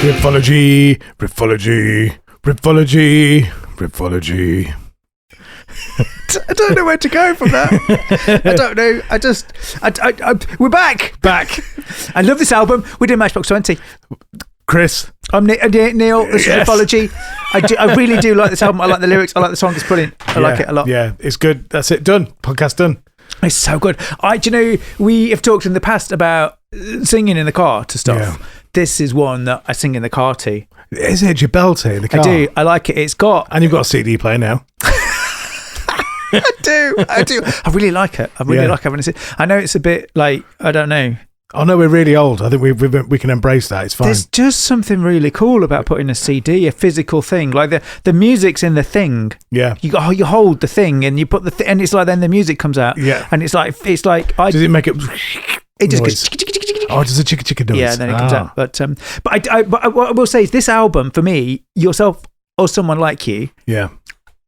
Riffology, riffology, riffology, riffology. I don't know where to go from that. I don't know. We're back. I love this album. We did Matchbox 20. Chris. I'm Neil. This is Riffology. I really do like this album. I like the lyrics. I like the song. It's brilliant. I like it a lot. Yeah, it's good. That's it. Done. Podcast done. It's so good. Do you know, we have talked in the past about singing in the car to stuff. Yeah. This is one that I sing in the car to. Is it your belter in the car? I do. I like it. It's got... And you've got a CD player now. I do. I really like it. I really like having a CD. I know it's a bit like, I don't know. Oh no, we're really old. I think we can embrace that. It's fine. There's just something really cool about putting a CD, a physical thing. Like the music's in the thing. Yeah. You hold the thing and you put the and it's like then the music comes out. Yeah. And it's like does it make it? It just noise? goes. Oh, does a chicka noise? Yeah, then it comes out. But what I will say is this album for me, yourself or someone like you. Yeah.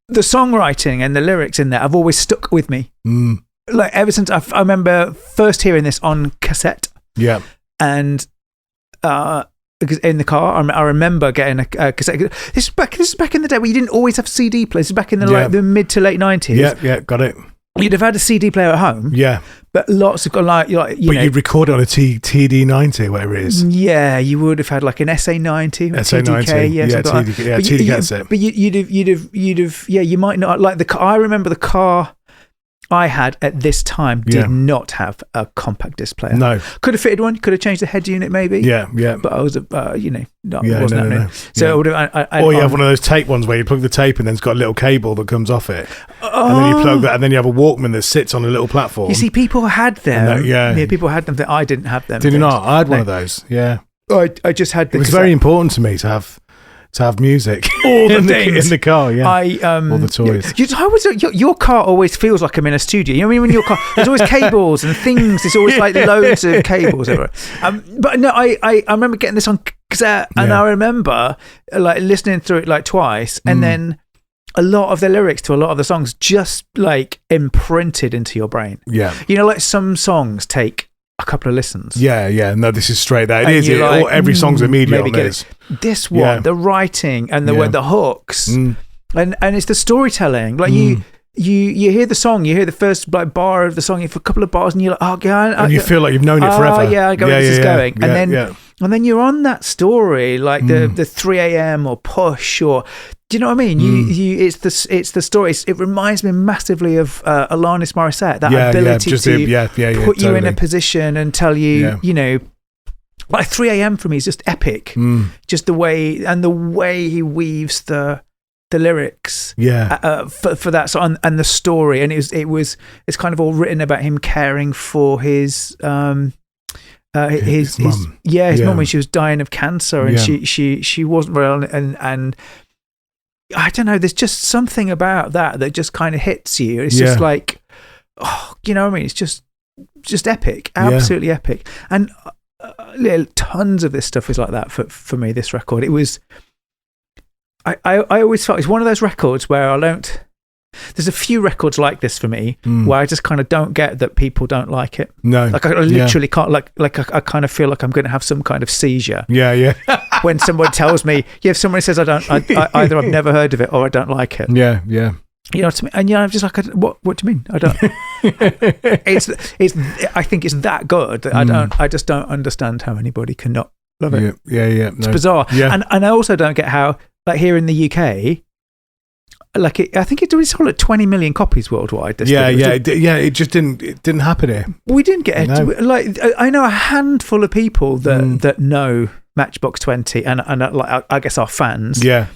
The songwriting and the lyrics in there have always stuck with me. Like ever since I remember first hearing this on cassette. Yeah. And because in the car, I remember getting a cassette. This is back in the day where you didn't always have CD players. This is back in the mid to late 90s. Yeah, got it. You'd have had a CD player at home. Yeah. But lots of but you'd record it on a TD90, whatever it is. Yeah, you would have had like an SA90, SA90, TDK cassette. But you'd have you might not like I remember the car I had at this time did not have a compact disc player. No. Could have fitted one, could have changed the head unit maybe. Yeah. But I was, wasn't happening. No. So I would have... Or you have one of those tape ones where you plug the tape and then it's got a little cable that comes off it. And then you plug that and then you have a Walkman that sits on a little platform. You see, people had them. People had them. I didn't have them. Did you not? I had one of those, yeah. I just had the It was very important to me to have music. All the things in the car, yeah. All the toys. Your car always feels like I'm in a studio. You know what I mean? When your car, there's always cables and things. There's always like loads of cables everywhere. But no, I remember getting this on cassette, and I remember like listening through it like twice, and then a lot of the lyrics to a lot of the songs just like imprinted into your brain. Yeah, you know, like some songs take a couple of listens. No, this is straight there. It is. Like, every song's immediate on this. This one, the writing and the hooks, and it's the storytelling. Like you hear the song, you hear the first like bar of the song, for a couple of bars, and you're like, oh god, and you feel like you've known it forever. I go, where this is going, and then you're on that story, like the 3 a.m. or Push, or do you know what I mean? It's the story. It reminds me massively of Alanis Morissette. That ability to put you in a position and tell you, you know, like 3 a.m. for me is just epic. Just the way he weaves the lyrics, for that song and the story, and it's kind of all written about him caring for his mum when she was dying of cancer, and she wasn't well, and I don't know, there's just something about that just kind of hits you. It's just like, you know what I mean? It's just epic, absolutely epic. And tons of this stuff is like that for me, this record. It was, I always felt it's one of those records where there's a few records like this for me where I just kind of don't get that people don't like it. No. Like I literally can't, like I kind of feel like I'm going to have some kind of seizure. Yeah. When somebody tells me, if somebody says either I've never heard of it or I don't like it. Yeah. You know what I mean? And I'm just like, what do you mean? I don't. I think it's that good that I just don't understand how anybody can not love it. Yeah. It's bizarre. Yeah. And I also don't get how, like here in the UK, I think it sold like 20 million copies worldwide. It just didn't happen here. We didn't get it. Like I know a handful of people that know Matchbox 20, and like I guess are fans. Yeah.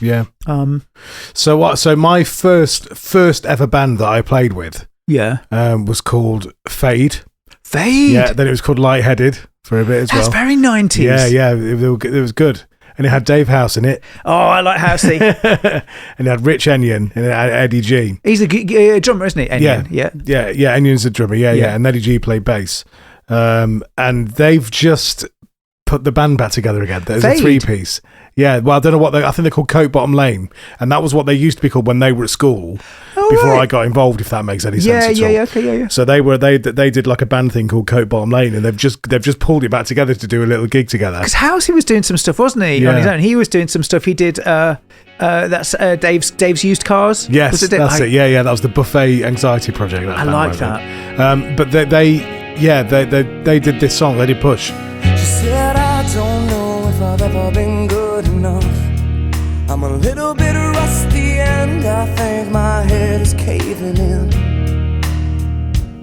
So my first ever band that I played with, was called Fade. Yeah. Then it was called Lightheaded for a bit as well. That's very 90s. Yeah. It was good. And it had Dave House in it. Oh, I like Housey. And it had Rich Enion and it had Eddie G. He's a drummer, isn't he, Enion? Yeah. Enion's a drummer, yeah. And Eddie G played bass. And they've just put the band back together again. There's Fade. a 3-piece. Yeah, well, I don't know what I think they're called Coat Bottom Lane, and that was what they used to be called when they were at school before I got involved. If that makes any sense at all. Okay. So they did like a band thing called Coat Bottom Lane, and they've just pulled it back together to do a little gig together. Because Housey was doing some stuff, wasn't he? On his own, he was doing some stuff. He did. That's Dave's Used Cars. Yes, that's it. Yeah, that was the Buffet Anxiety Project. I like that. But they did this song. They did Push. She said, I don't know if I've ever been good enough. I'm a little bit rusty and I think my head is caving in.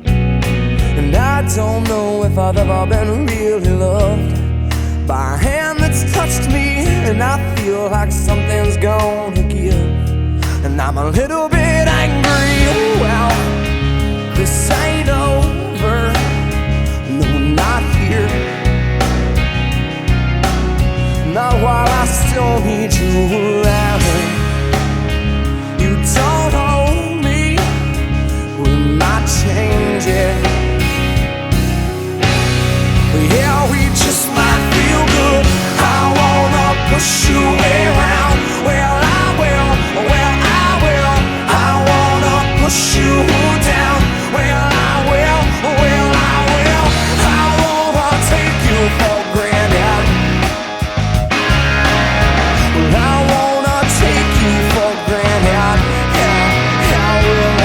And I don't know if I've ever been really loved by a hand that's touched me, and I feel like something's gonna give. And I'm a little bit angry. Well, this ain't over. No, not here. Not while I still need you around. You don't hold me. We might change it. Yeah, we just might feel good. I wanna push you around. Well, I will. I wanna push you down. Well, I will. I wanna take you for granted. I wanna take you for granted. I will.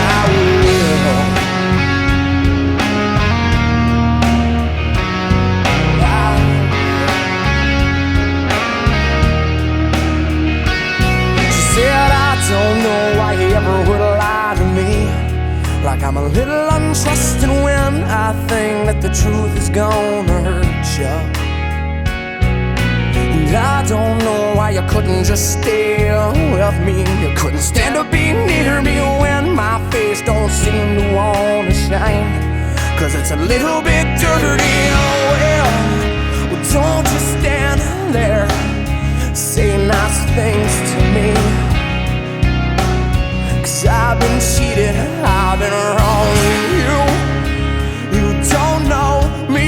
She said, I don't know why you ever would lie to me. Like I'm a little untrusting when I think that the truth is gonna hurt you. And I don't know why you couldn't just stay with me. You couldn't stand to be near me when my face don't seem to wanna shine. Cause it's a little bit dirty. Oh well, don't just stand there. Say nice things to me. Cause I've been cheated, I've been wrong with you. You don't know me,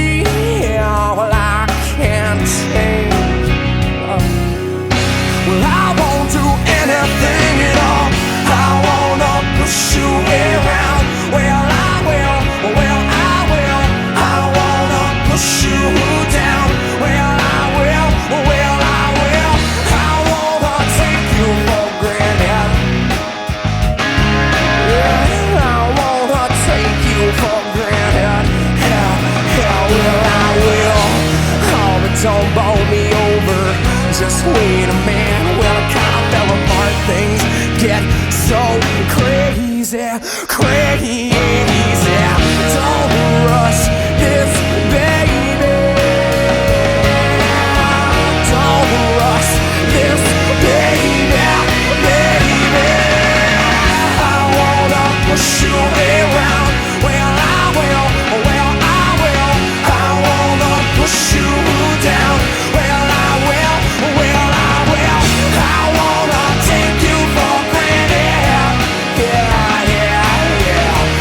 yeah, well I can't change. Well, I won't do anything at all. I wanna push you around. Well, I will. I wanna push you down. Well, I will. I wanna take you for granted. Yeah, I wanna take you for granted. Yeah, I will. Oh, but don't bowl me over. Just wait a minute, well it kinda fell apart. Things get so crazy. Don't rush this, baby. Don't rush this, baby. I wanna push you around. Well, I will. I wanna push you down. Well, I will. I wanna take you for granted. Yeah.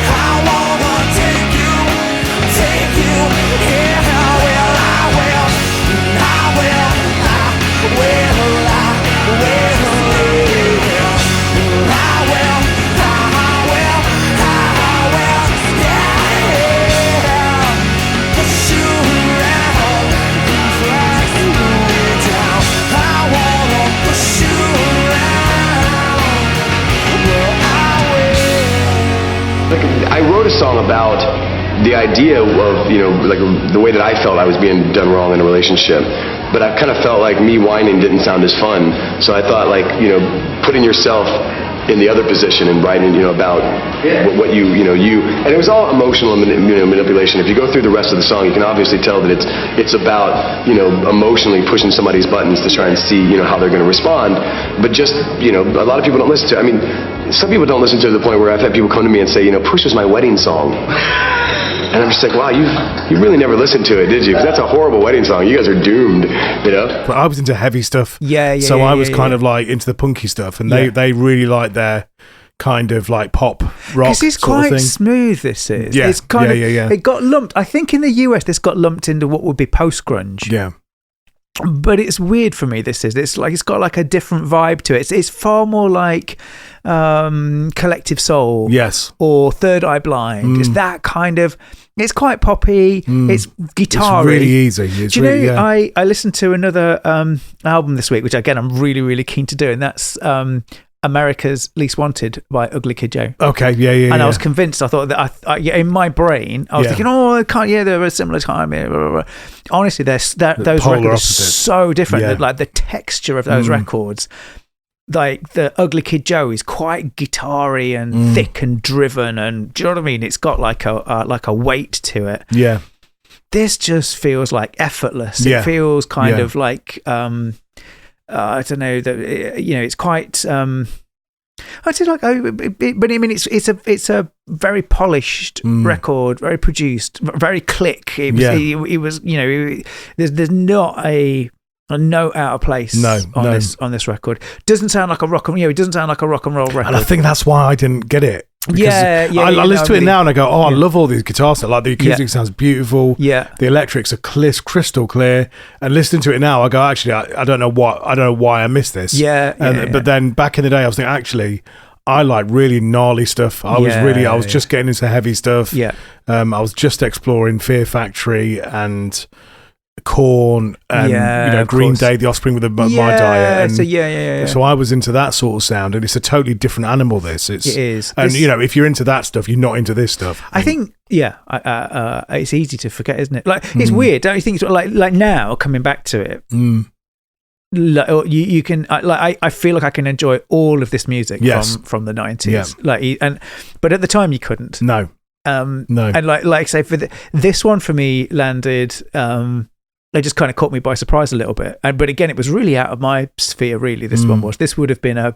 I wanna take you. Yeah, well, I will. Push you around, drag you down. I wanna push you around. Well, I will. Like, I wrote a song about the idea of, like the way that I felt I was being done wrong in a relationship. But I kind of felt like me whining didn't sound as fun. So I thought, like, putting yourself in the other position and writing, about what you, and it was all emotional manipulation. If you go through the rest of the song, you can obviously tell that it's about, emotionally pushing somebody's buttons to try and see, how they're going to respond. But just, a lot of people don't listen to it. I mean, some people don't listen to it to the point where I've had people come to me and say, Push was my wedding song. And I'm just like, wow, you really never listened to it, did you? Because that's a horrible wedding song. You guys are doomed, But I was into heavy stuff. Yeah. So I was kind of like into the punky stuff, and they really like their kind of like pop rock. Because it's quite smooth. This is. Yeah. It's kind of. It got lumped. I think in the US, this got lumped into what would be post grunge. Yeah. But it's weird for me. It's like it's got like a different vibe to it. It's far more like Collective Soul, yes, or Third Eye Blind. It's that kind of. It's quite poppy. It's guitar-y. It's really easy. Do you know? I listened to another album this week, which again I'm really really keen to do, and that's America's Least Wanted by Ugly Kid Joe. Okay, yeah. And I was convinced. I thought that in my brain, I was thinking, I can't. Yeah, they're a similar time. Blah, blah, blah. Honestly, those records are so different. Yeah. Like the texture of those records. Like the Ugly Kid Joe is quite guitar-y and thick and driven, and do you know what I mean? It's got like a weight to it. Yeah. This just feels like effortless. It feels kind of like I don't know that it's quite. I'd say like, but I mean, it's a very polished record, very produced, very click. It was there's not a note out of place on this record. Doesn't sound like a rock and it doesn't sound like a rock and roll record. And I think that's why I didn't get it. I listen to it now and I go, I love all these guitar stuff. Like the acoustic sounds beautiful. Yeah, the electrics are crystal clear. And listening to it now, I go, actually, I don't know why I missed this. But then back in the day, I was thinking, actually, I like really gnarly stuff. I was just getting into heavy stuff. Yeah, I was just exploring Fear Factory and Korn and Green Day, The Offspring with My Diet, and so I was into that sort of sound, and it's a totally different animal. It is, and if you're into that stuff, you're not into this stuff. I think it's easy to forget, isn't it? Like it's weird, don't you think? Like now coming back to it, like, you can I feel like I can enjoy all of this music from the 90s, but at the time you couldn't. No, and like say for this one for me landed. They just kind of caught me by surprise a little bit. But again, it was really out of my sphere, really, this one was. This would have been I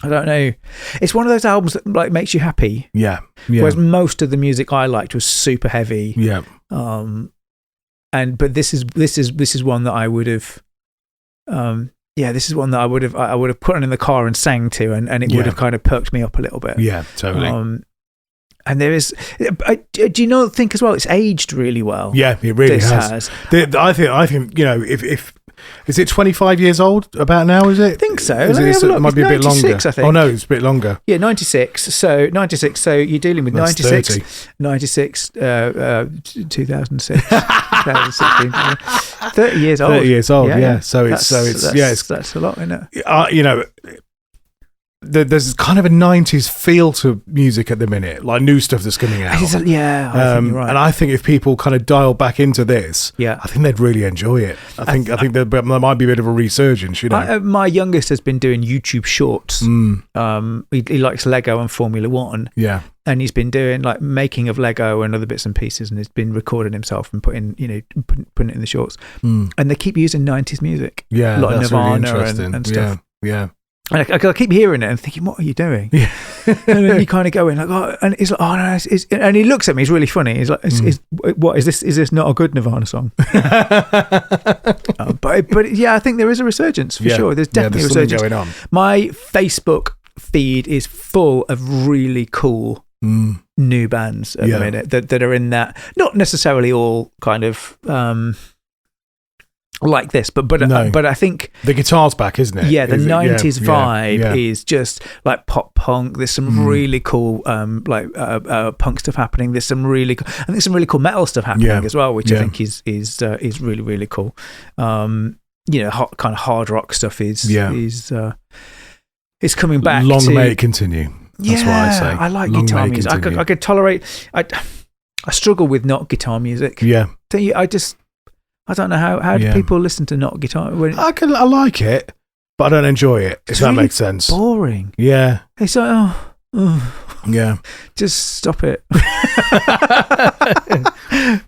don't know. It's one of those albums that like makes you happy. Yeah. Whereas most of the music I liked was super heavy. Yeah. But this is one that I would have this is one that I would have put on in the car and sang to, and it would have kind of perked me up a little bit. Yeah, totally. And there is, do you not think as well? It's aged really well. Yeah, it really has. I think if is it 25 years old about now? Is it? I think so. It might be a bit longer. I think. Oh no, it's a bit longer. Yeah, 96. So you're dealing with That's 96, 96, 2006, 2016. 30 years old. 30 years old. Yeah. So that's a lot, isn't it? There's kind of a 90s feel to music at the minute, like new stuff that's coming out. I think you're right. And I think if people kind of dial back into this, I think they'd really enjoy it. I think there might be a bit of a resurgence. My youngest has been doing YouTube shorts. He likes Lego and Formula One. Yeah, and he's been doing like making of Lego and other bits and pieces, and he's been recording himself and putting it in the shorts. And they keep using 90s music. Yeah, a lot of Nirvana really and stuff. Yeah. And I keep hearing it and thinking, what are you doing? Yeah. And then you kind of go in like, and he's like, oh no, and he looks at me, he's really funny. He's like, what is this? Is this not a good Nirvana song? But yeah, I think there is a resurgence for sure. There's definitely a resurgence going on. My Facebook feed is full of really cool new bands at the minute that are in that, not necessarily all kind of like this, but I think the guitar's back, isn't it? Yeah, the 90s vibe is just like pop punk. There's some really cool punk stuff happening. There's some really cool metal stuff happening as well, which I think is really really cool. Kind of hard rock stuff is coming back. Long may it continue. That's what I say. I like guitar music. I could tolerate. I struggle with not guitar music. Yeah, I don't know how do people listen to not guitar. I like it, but I don't enjoy it. If that makes sense. Boring. Yeah. It's like yeah. Just stop it.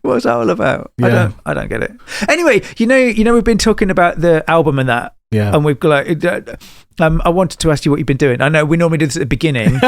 What's that all about? Yeah. I don't get it. Anyway, we've been talking about the album and that. Yeah. And we've got I wanted to ask you what you've been doing. I know we normally do this at the beginning.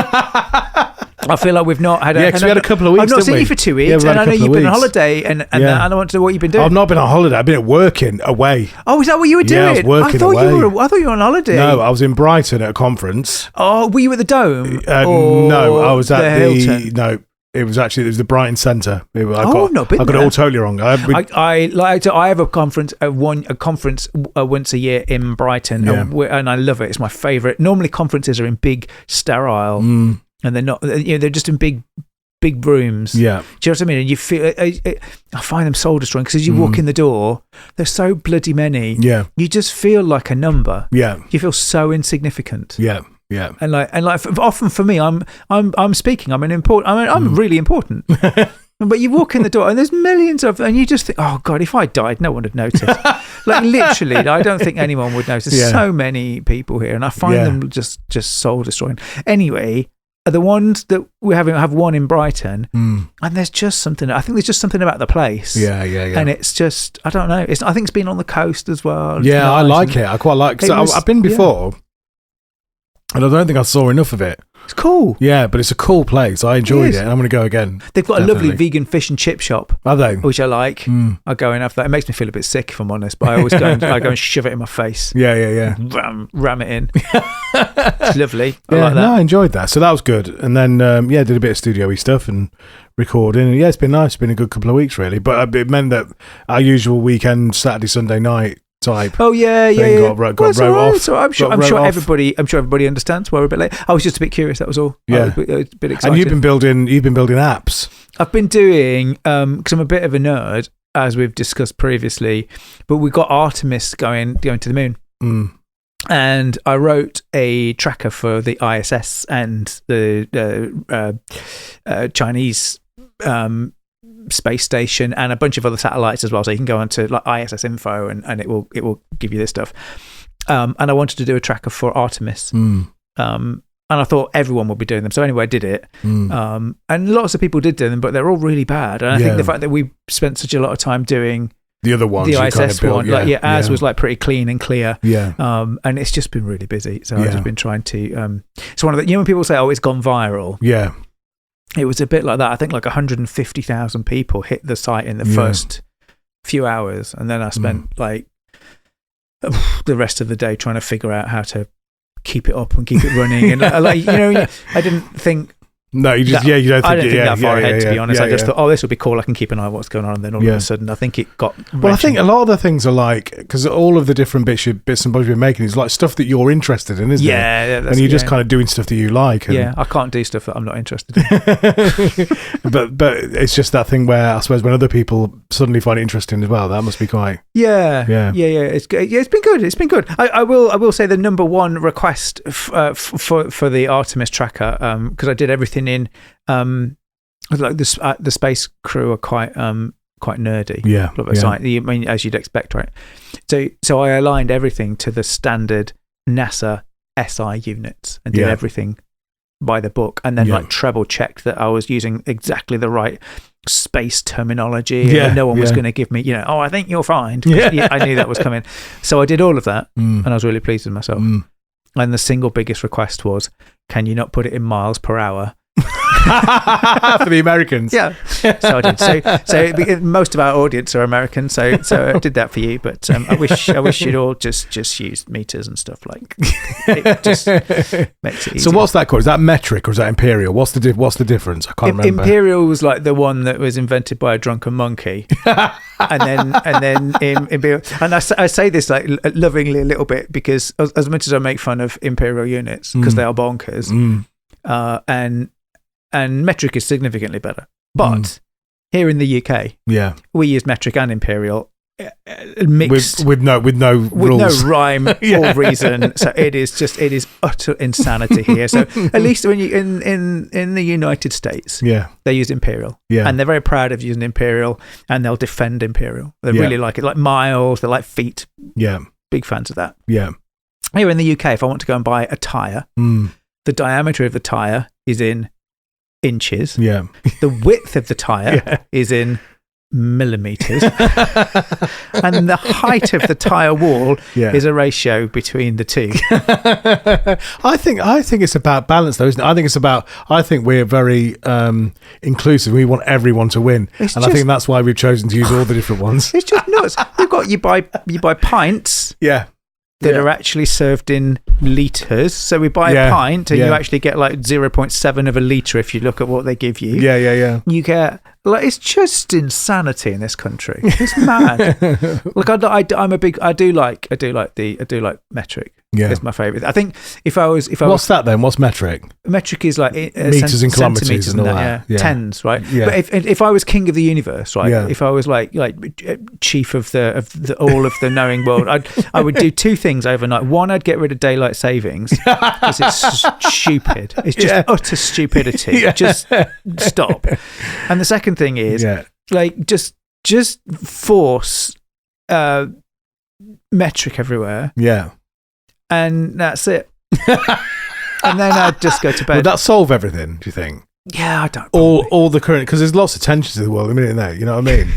I feel like we've not had because we had a couple of weeks. I've not seen you for 2 weeks, and I know you've been on holiday, and I want to know what you've been doing. I've not been on holiday. I've been working away. Oh, is that what you were doing? Yeah, I was working away. I thought you were on holiday. No, I was in Brighton at a conference. Oh, were you at the Dome? No, I was at the Hilton? No. It was the Brighton Centre. I got it all totally wrong. I have a conference once a year in Brighton, and I love it. It's my favourite. Normally, conferences are in big sterile, and they're not. They're just in big rooms. Yeah, do you know what I mean? And you feel. I find them soul destroying because as you walk in the door, there's so bloody many. Yeah, you just feel like a number. Yeah, you feel so insignificant. Yeah. Yeah, and often for me, I'm speaking. I'm really important. But you walk in the door and there's millions of, and you just think, oh God, if I died, no one would notice. Like literally, I don't think anyone would notice. Yeah. So many people here, and I find them just soul destroying. Anyway, the ones that we have one in Brighton, and there's just something. I think there's just something about the place. Yeah. And it's just, I don't know. I think it's been on the coast as well. It's nice, I like it. I quite like it. I've been before. And I don't think I saw enough of it. It's cool. Yeah, but it's a cool place. I enjoyed it, and I'm going to go again. They've got a lovely vegan fish and chip shop. Have they? Which I like. I go and have that. It makes me feel a bit sick, if I'm honest, but I always go and shove it in my face. Yeah. Ram it in. It's lovely. I like that. No, I enjoyed that. So that was good. And then, did a bit of studio-y stuff and recording. And it's been nice. It's been a good couple of weeks, really. But it meant that our usual weekend, Saturday, Sunday night, type. Oh yeah. Got wrote off. So I'm sure everybody understands why we're a bit late. I was just a bit curious. That was all. Yeah, I was a bit excited. And you've been building apps. I've been doing because I'm a bit of a nerd, as we've discussed previously. But we got Artemis going to the moon, and I wrote a tracker for the ISS and the Chinese. Space station and a bunch of other satellites as well, so you can go onto like ISS info and it will give you this stuff. And I wanted to do a tracker for Artemis, and I thought everyone would be doing them. So anyway, I did it, and lots of people did do them, but they're all really bad. And I think the fact that we spent such a lot of time doing the other ones, the ISS built, one, ours was like pretty clean and clear. Yeah. And it's just been really busy. So I've just been trying to. It's one of the when people say, "Oh, it's gone viral." Yeah. It was a bit like that. I think like 150,000 people hit the site in the first few hours, and then I spent like the rest of the day trying to figure out how to keep it up and keep it running. And I didn't think. No, you just you don't think I didn't think that far ahead, to be honest. I just thought, this will be cool. I can keep an eye on what's going on, and then all of a sudden, I think it got. Well, I think a lot of the things are like because all of the different bits and bobs you're making is like stuff that you're interested in, isn't it? Yeah, and you're just kind of doing stuff that you like. And I can't do stuff that I'm not interested in. but it's just that thing where I suppose when other people suddenly find it interesting as well, that must be quite. Yeah. It's good. Yeah, it's been good. It's been good. I will say the number one request for the Artemis tracker because I did everything in like the space crew are quite nerdy. Yeah. I mean, as you'd expect, right? So I aligned everything to the standard NASA SI units and did everything by the book, and then like treble checked that I was using exactly the right space terminology and no one was going to give me I think you'll find. I knew that was coming, so I did all of that and I was really pleased with myself. And the single biggest request was, can you not put it in miles per hour? For the Americans. Yeah. So I did. So most of our audience are American, so I did that for you, but I wish you'd all just use meters and stuff like it just makes it easy. So what's that called? Is that metric or is that imperial? What's the difference? I can't remember. Imperial was like the one that was invented by a drunken monkey. and then imperial, and I say this like lovingly a little bit because as much as I make fun of imperial units because they are bonkers, and metric is significantly better. But here in the UK, we use metric and imperial mixed with no rules. With no rhyme or reason. So it is utter insanity here. So at least when you in the United States, they use imperial, and they're very proud of using imperial, and they'll defend imperial. They really like it, like miles. They like feet. Big fans of that. Here in the UK, if I want to go and buy a tire, the diameter of the tire is in inches. The width of the tire is in millimeters, and the height of the tire wall is a ratio between the two. I think it's about balance, though, isn't it? I think we're very inclusive. We want everyone to win, I think that's why we've chosen to use all the different ones. It's just nuts. You buy pints. that are actually served in litres. So we buy a pint and you actually get like 0.7 of a litre if you look at what they give you. Yeah. You get, like, it's just insanity in this country. It's mad. Look, I do like metric. Yeah, it's my favourite. I think if I was, what's that then? What's metric? Metric is like meters and kilometres and all that. Yeah. Tens, right? Yeah. But if I was king of the universe, right? Yeah. If I was like chief of the all of the knowing world, I would do two things overnight. One, I'd get rid of daylight savings because it's stupid. It's just utter stupidity. Yeah. Just stop. And the second thing is like just force metric everywhere. Yeah. And that's it. And then I'd just go to bed. Would that solve everything, do you think? Yeah, I don't. All the current, because there's lots of tensions in the world, isn't there? You know what I mean?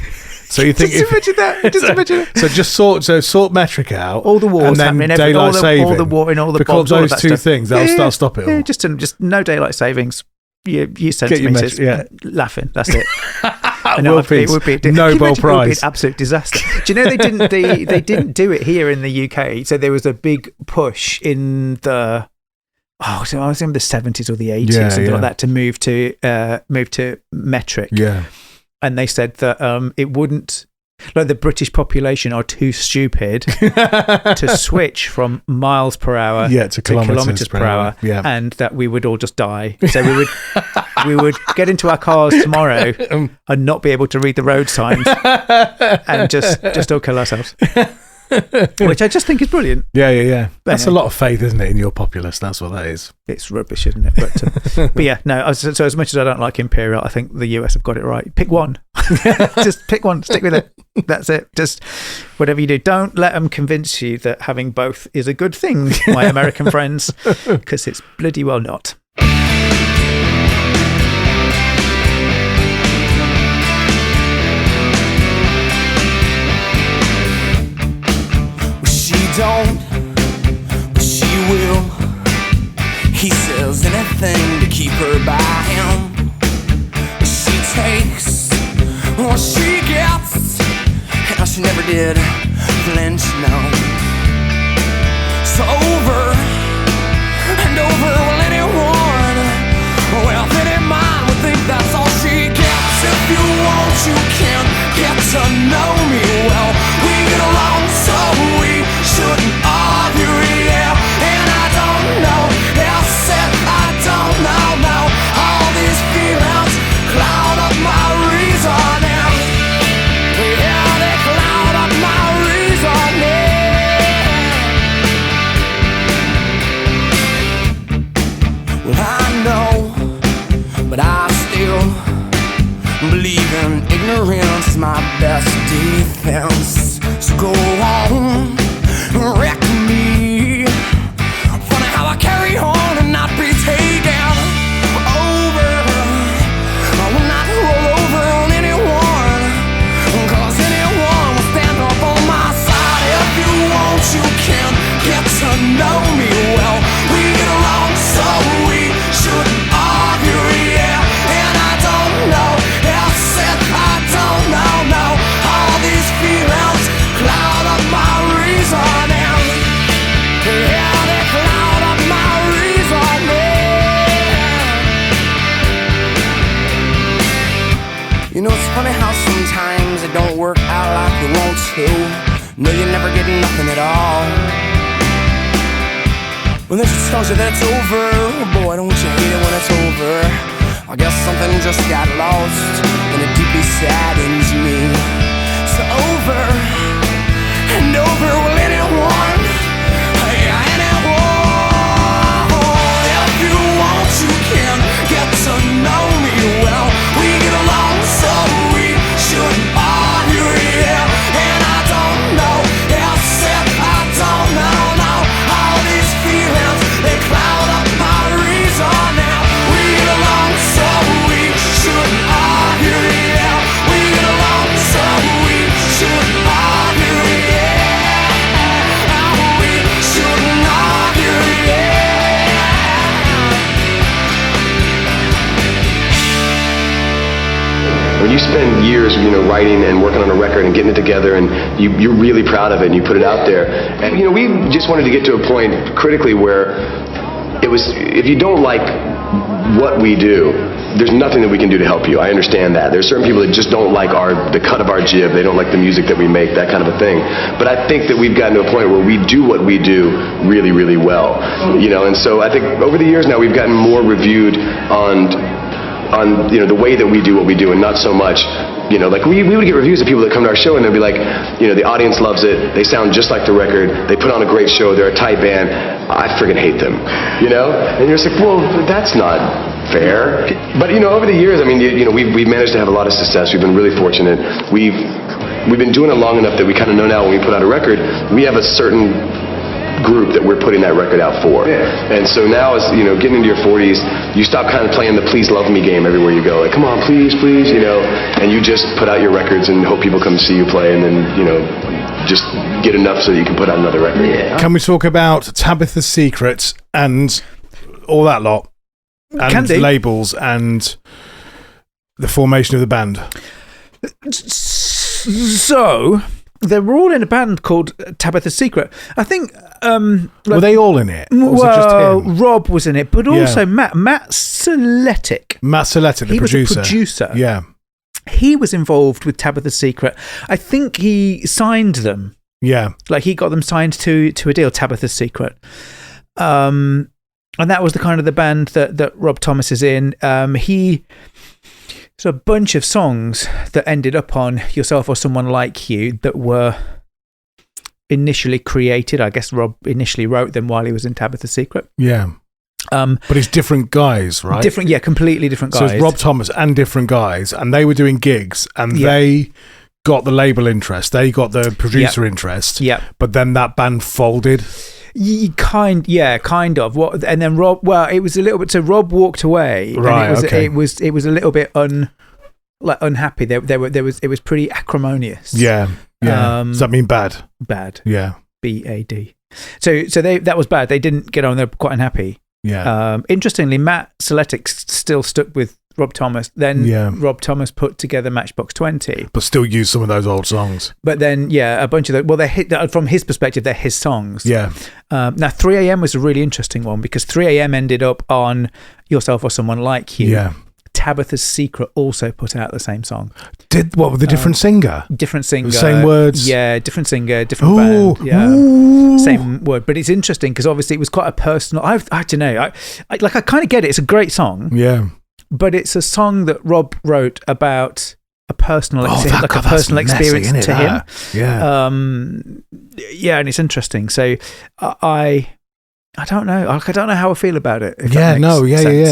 So you think just imagine that. So just sort metric out. All the wars happening, daylight saving. All the war in all the because bombs, all those that two stuff. things, that'll stop it all. Yeah, just no daylight savings. You centimeters, laughing. That's it. It would be Nobel Prize. It would be an absolute disaster. Do you know they didn't do it here in the UK? So there was a big push in the I was in the 70s or the 80s, something like that, to move to metric. Yeah, and they said that it wouldn't. Like, the British population are too stupid to switch from miles per hour to kilometers per hour, and that we would all just die. So we would get into our cars tomorrow and not be able to read the road signs and just all kill ourselves. Which I just think is brilliant. Yeah. That's a lot of faith, isn't it, in your populace? That's what that is. It's rubbish, isn't it? But yeah, no. So as much as I don't like Imperial, I think the US have got it right. Pick one. Just pick one. Stick with it. That's it. Just whatever you do, don't let them convince you that having both is a good thing, my American friends, because it's bloody well not. Don't, but she will. He says anything to keep her by him. She takes what she gets, and she never did flinch, no. So over and over will anyone with any mind would think that's all she gets. If you want, you can get to know me well. We get along so we shouldn't argue, and I don't know, I don't know, all these feelings cloud up my reasoning, they cloud up my reasoning. Well, I know, but I still believe in ignorance is my best defense. So go on, wreck me. Funny how I carry on and not be taken over. I will not roll over on anyone, cause anyone will stand up on my side. If you want, you can get to know me well. We get along so we shouldn't argue, and I don't know, I don't know, all these feelings cloud up my reasoning. Yeah, they cloud up my reasoning. You know, it's funny how sometimes it don't work out like you want to. No, you never get nothing at all. When then she tells you that it's over, boy, don't you hate it when it's over. I guess something just got lost, and it deeply saddens me. So over and over will anyone, anyone. If you want, you can get to know me well. We get along so we shouldn't argue, and I don't know, I don't know, all these feelings, they cloud up my reason now. We get along so we shouldn't argue, we get along so we shouldn't argue, when you spend years, writing and working on a record and getting it together, and you're really proud of it and you put it out there. And we just wanted to get to a point critically where it was, if you don't like what we do, there's nothing that we can do to help you. I understand that. There's certain people that just don't like the cut of our jib. They don't like the music that we make, that kind of a thing. But I think that we've gotten to a point where we do what we do really, really well. And so I think over the years now we've gotten more reviewed on the way that we do what we do, and not so much, like we would get reviews of people that come to our show and they'll be like, the audience loves it, they sound just like the record, they put on a great show, they're a tight band, I friggin' hate them, and you're just like, well, that's not fair. But over the years, I mean, we've managed to have a lot of success. We've been really fortunate. We've been doing it long enough that we kind of know now when we put out a record, we have a certain group that we're putting that record out for. And so now, as getting into your 40s, you stop kind of playing the please love me game everywhere you go, like, come on, please, and you just put out your records and hope people come see you play, and then just get enough so that you can put out another record. Can we talk about Tabitha's Secret and all that lot, and labels and the formation of the band? So they were all in a band called Tabitha's Secret. I think. Were they all in it? Or was it just him? Rob was in it, but also Matt Soletic. Matt Soletic, the producer. He was a producer. Yeah. He was involved with Tabitha's Secret. I think he signed them. Yeah. Like he got them signed to a deal, Tabitha's Secret. And that was the kind of the band that Rob Thomas is in. There's a bunch of songs that ended up on Yourself or Someone Like You that were initially created. I guess Rob initially wrote them while he was in Tabitha's Secret. Yeah. But it's different guys, right? Completely different guys. So it's Rob Thomas and different guys, and they were doing gigs, and they got the label interest, they got the producer interest. Yeah. But then that band folded. Kind of. And then Rob. Well, it was a little bit. So Rob walked away. Right. And it was a little bit unhappy. It was pretty acrimonious. Yeah. Yeah. Does that mean bad? Bad. Yeah. BAD. So that was bad. They didn't get on. They're quite unhappy. Yeah. Interestingly, Matt Soletic still stuck with Rob Thomas. Then Rob Thomas put together Matchbox 20, but still used some of those old songs. But then, a bunch of those. Well, from his perspective, they're his songs. Yeah. Now, 3 a.m. was a really interesting one because 3 a.m. ended up on Yourself or Someone Like You. Yeah. Tabitha's Secret also put out the same song. With a different singer? Different singer. Same words? Yeah, different singer, different band. Yeah. Ooh. Same word. But it's interesting because obviously it was quite a personal. I don't know. I kind of get it. It's a great song. Yeah. But it's a song that Rob wrote about a personal experience to him. Yeah. And it's interesting. So I don't know. I don't know how I feel about it. Yeah.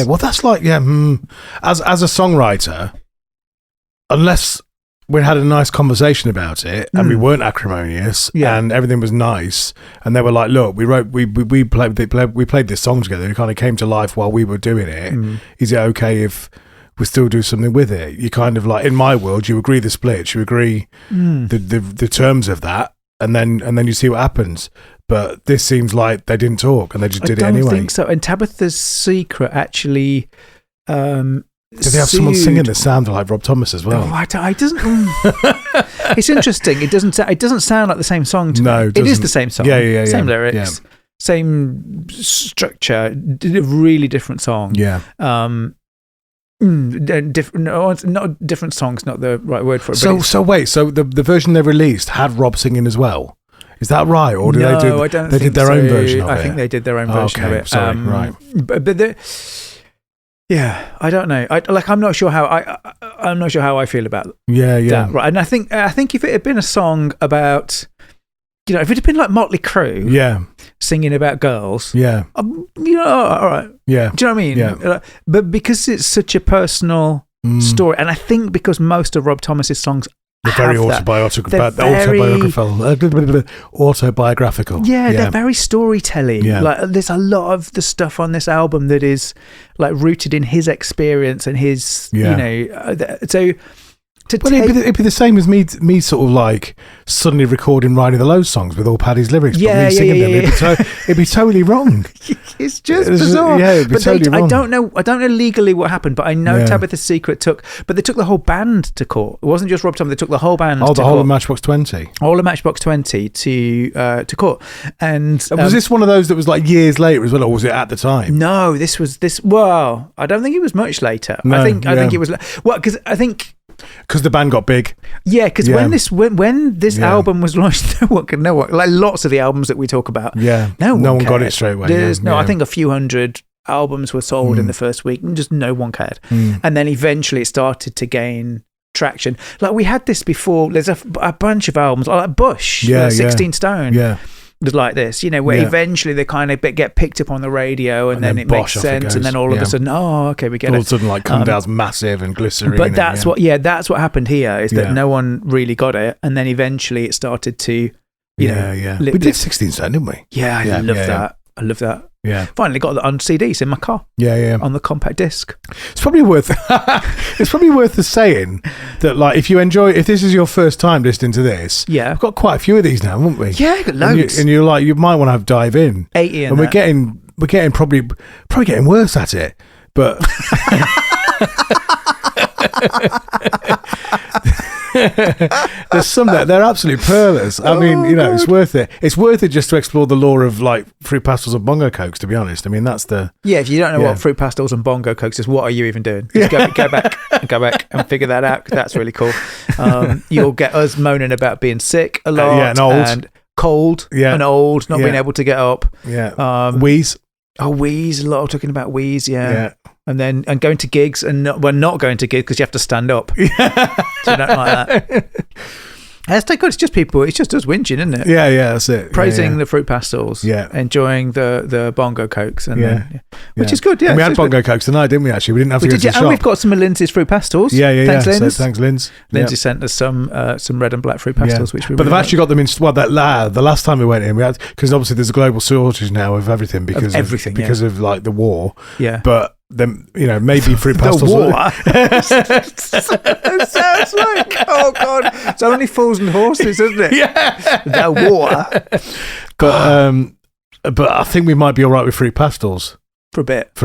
Well, that's like, as a songwriter, unless we had a nice conversation about it and we weren't acrimonious and everything was nice, and they were like, look, we played this song together. It kind of came to life while we were doing it. Is it okay if we still do something with it? You kind of like, in my world, you agree the split, you agree the terms of that, and then you see what happens. But this seems like they didn't talk and they just did it anyway. I don't think so. And Tabitha's Secret actually. Did they have someone singing that sounded like Rob Thomas as well? Oh, it doesn't. It's interesting. It doesn't sound like the same song to me. No, it is the same song. Yeah. Same lyrics, same structure. Did a really different song. Yeah. Different. No, not different songs. Not the right word for it. So wait. So the version they released had Rob singing as well. Is that right, or did I don't they did their own version of it? I think they did their own version of it. Sorry, right. But I don't know. I'm not sure how I feel about that. Right, and I think if it had been a song about, if it had been like Motley Crue, singing about girls, all right, do you know what I mean? Yeah. But because it's such a personal story, and I think because most of Rob Thomas's songs. They're very autobiographical. Yeah, they're very storytelling. Yeah. Like there's a lot of the stuff on this album that is like rooted in his experience and his, so It'd be the same as me sort of like suddenly recording Riding the Low songs with all Paddy's lyrics, but me singing them. It'd be totally wrong. It's just bizarre. Yeah, it'd be totally wrong. I don't know legally what happened, but I know Tabitha's Secret took the whole band to court. It wasn't just Rob Thomas; they took the whole band. Oh, the whole of Matchbox 20. All of Matchbox 20 to court. And was this one of those that was like years later as well, or was it at the time? No, this. Well, I don't think it was much later. No, I think it was because I think. Because the band got big. Yeah, because when this album was launched, no one, like lots of the albums that we talk about, no one got it straight away. I think a few hundred albums were sold in the first week, and just no one cared. And then eventually it started to gain traction. Like we had this before. There's a bunch of albums, like Bush, 16 Stone. Yeah. Was like this, where eventually they kind of get picked up on the radio, and then it makes sense, and then all of a sudden, okay, we get it. All of a sudden, like Come Down's massive and Glycerine. But that's what happened here is that no one really got it, and then eventually it started to, we did 16 Stone, didn't we? Yeah, I love that. I love that. Yeah, finally got that on CDs in my car. Yeah, on the compact disc. It's probably worth the saying that, like, if this is your first time listening to this, we've got quite a few of these now, haven't we? Yeah, got loads. And you're like, you might want to dive in. 80 and we're getting probably getting worse at it, but. There's some that they're absolute pearlers. I mean, it's worth it. It's worth it just to explore the lore of like fruit pastels and bongo cokes, to be honest. I mean, that's the if you don't know what fruit pastels and bongo cokes is, what are you even doing? Just go back and figure that out, because that's really cool. You'll get us moaning about being sick a lot, and old, and cold, and old, not being able to get up, wheeze. Wheeze. A lot of talking about wheeze, and going to gigs, and not going to gigs because you have to stand up. So you don't like that. That's good. It's just people. It's just us whinging, isn't it? Yeah, that's it. Praising the fruit pastels. Enjoying the bongo cokes, and which is good. Yeah, and we had bongo cokes tonight, didn't we? Actually, we didn't have to go to the shop. And we've got some of Lindsay's fruit pastels. Yeah. Thanks, Linz. So, thanks, Linz. Lindsay sent us some red and black fruit pastels, which we. But they've actually got them in. Well, the last time we went in, we had, because obviously there's a global shortage now of everything because of like the war. Yeah, but. Then maybe fruit pastels. The war. It sounds like, oh god, it's only fools and horses, isn't it? Yeah, the war. But I think we might be all right with fruit pastels for a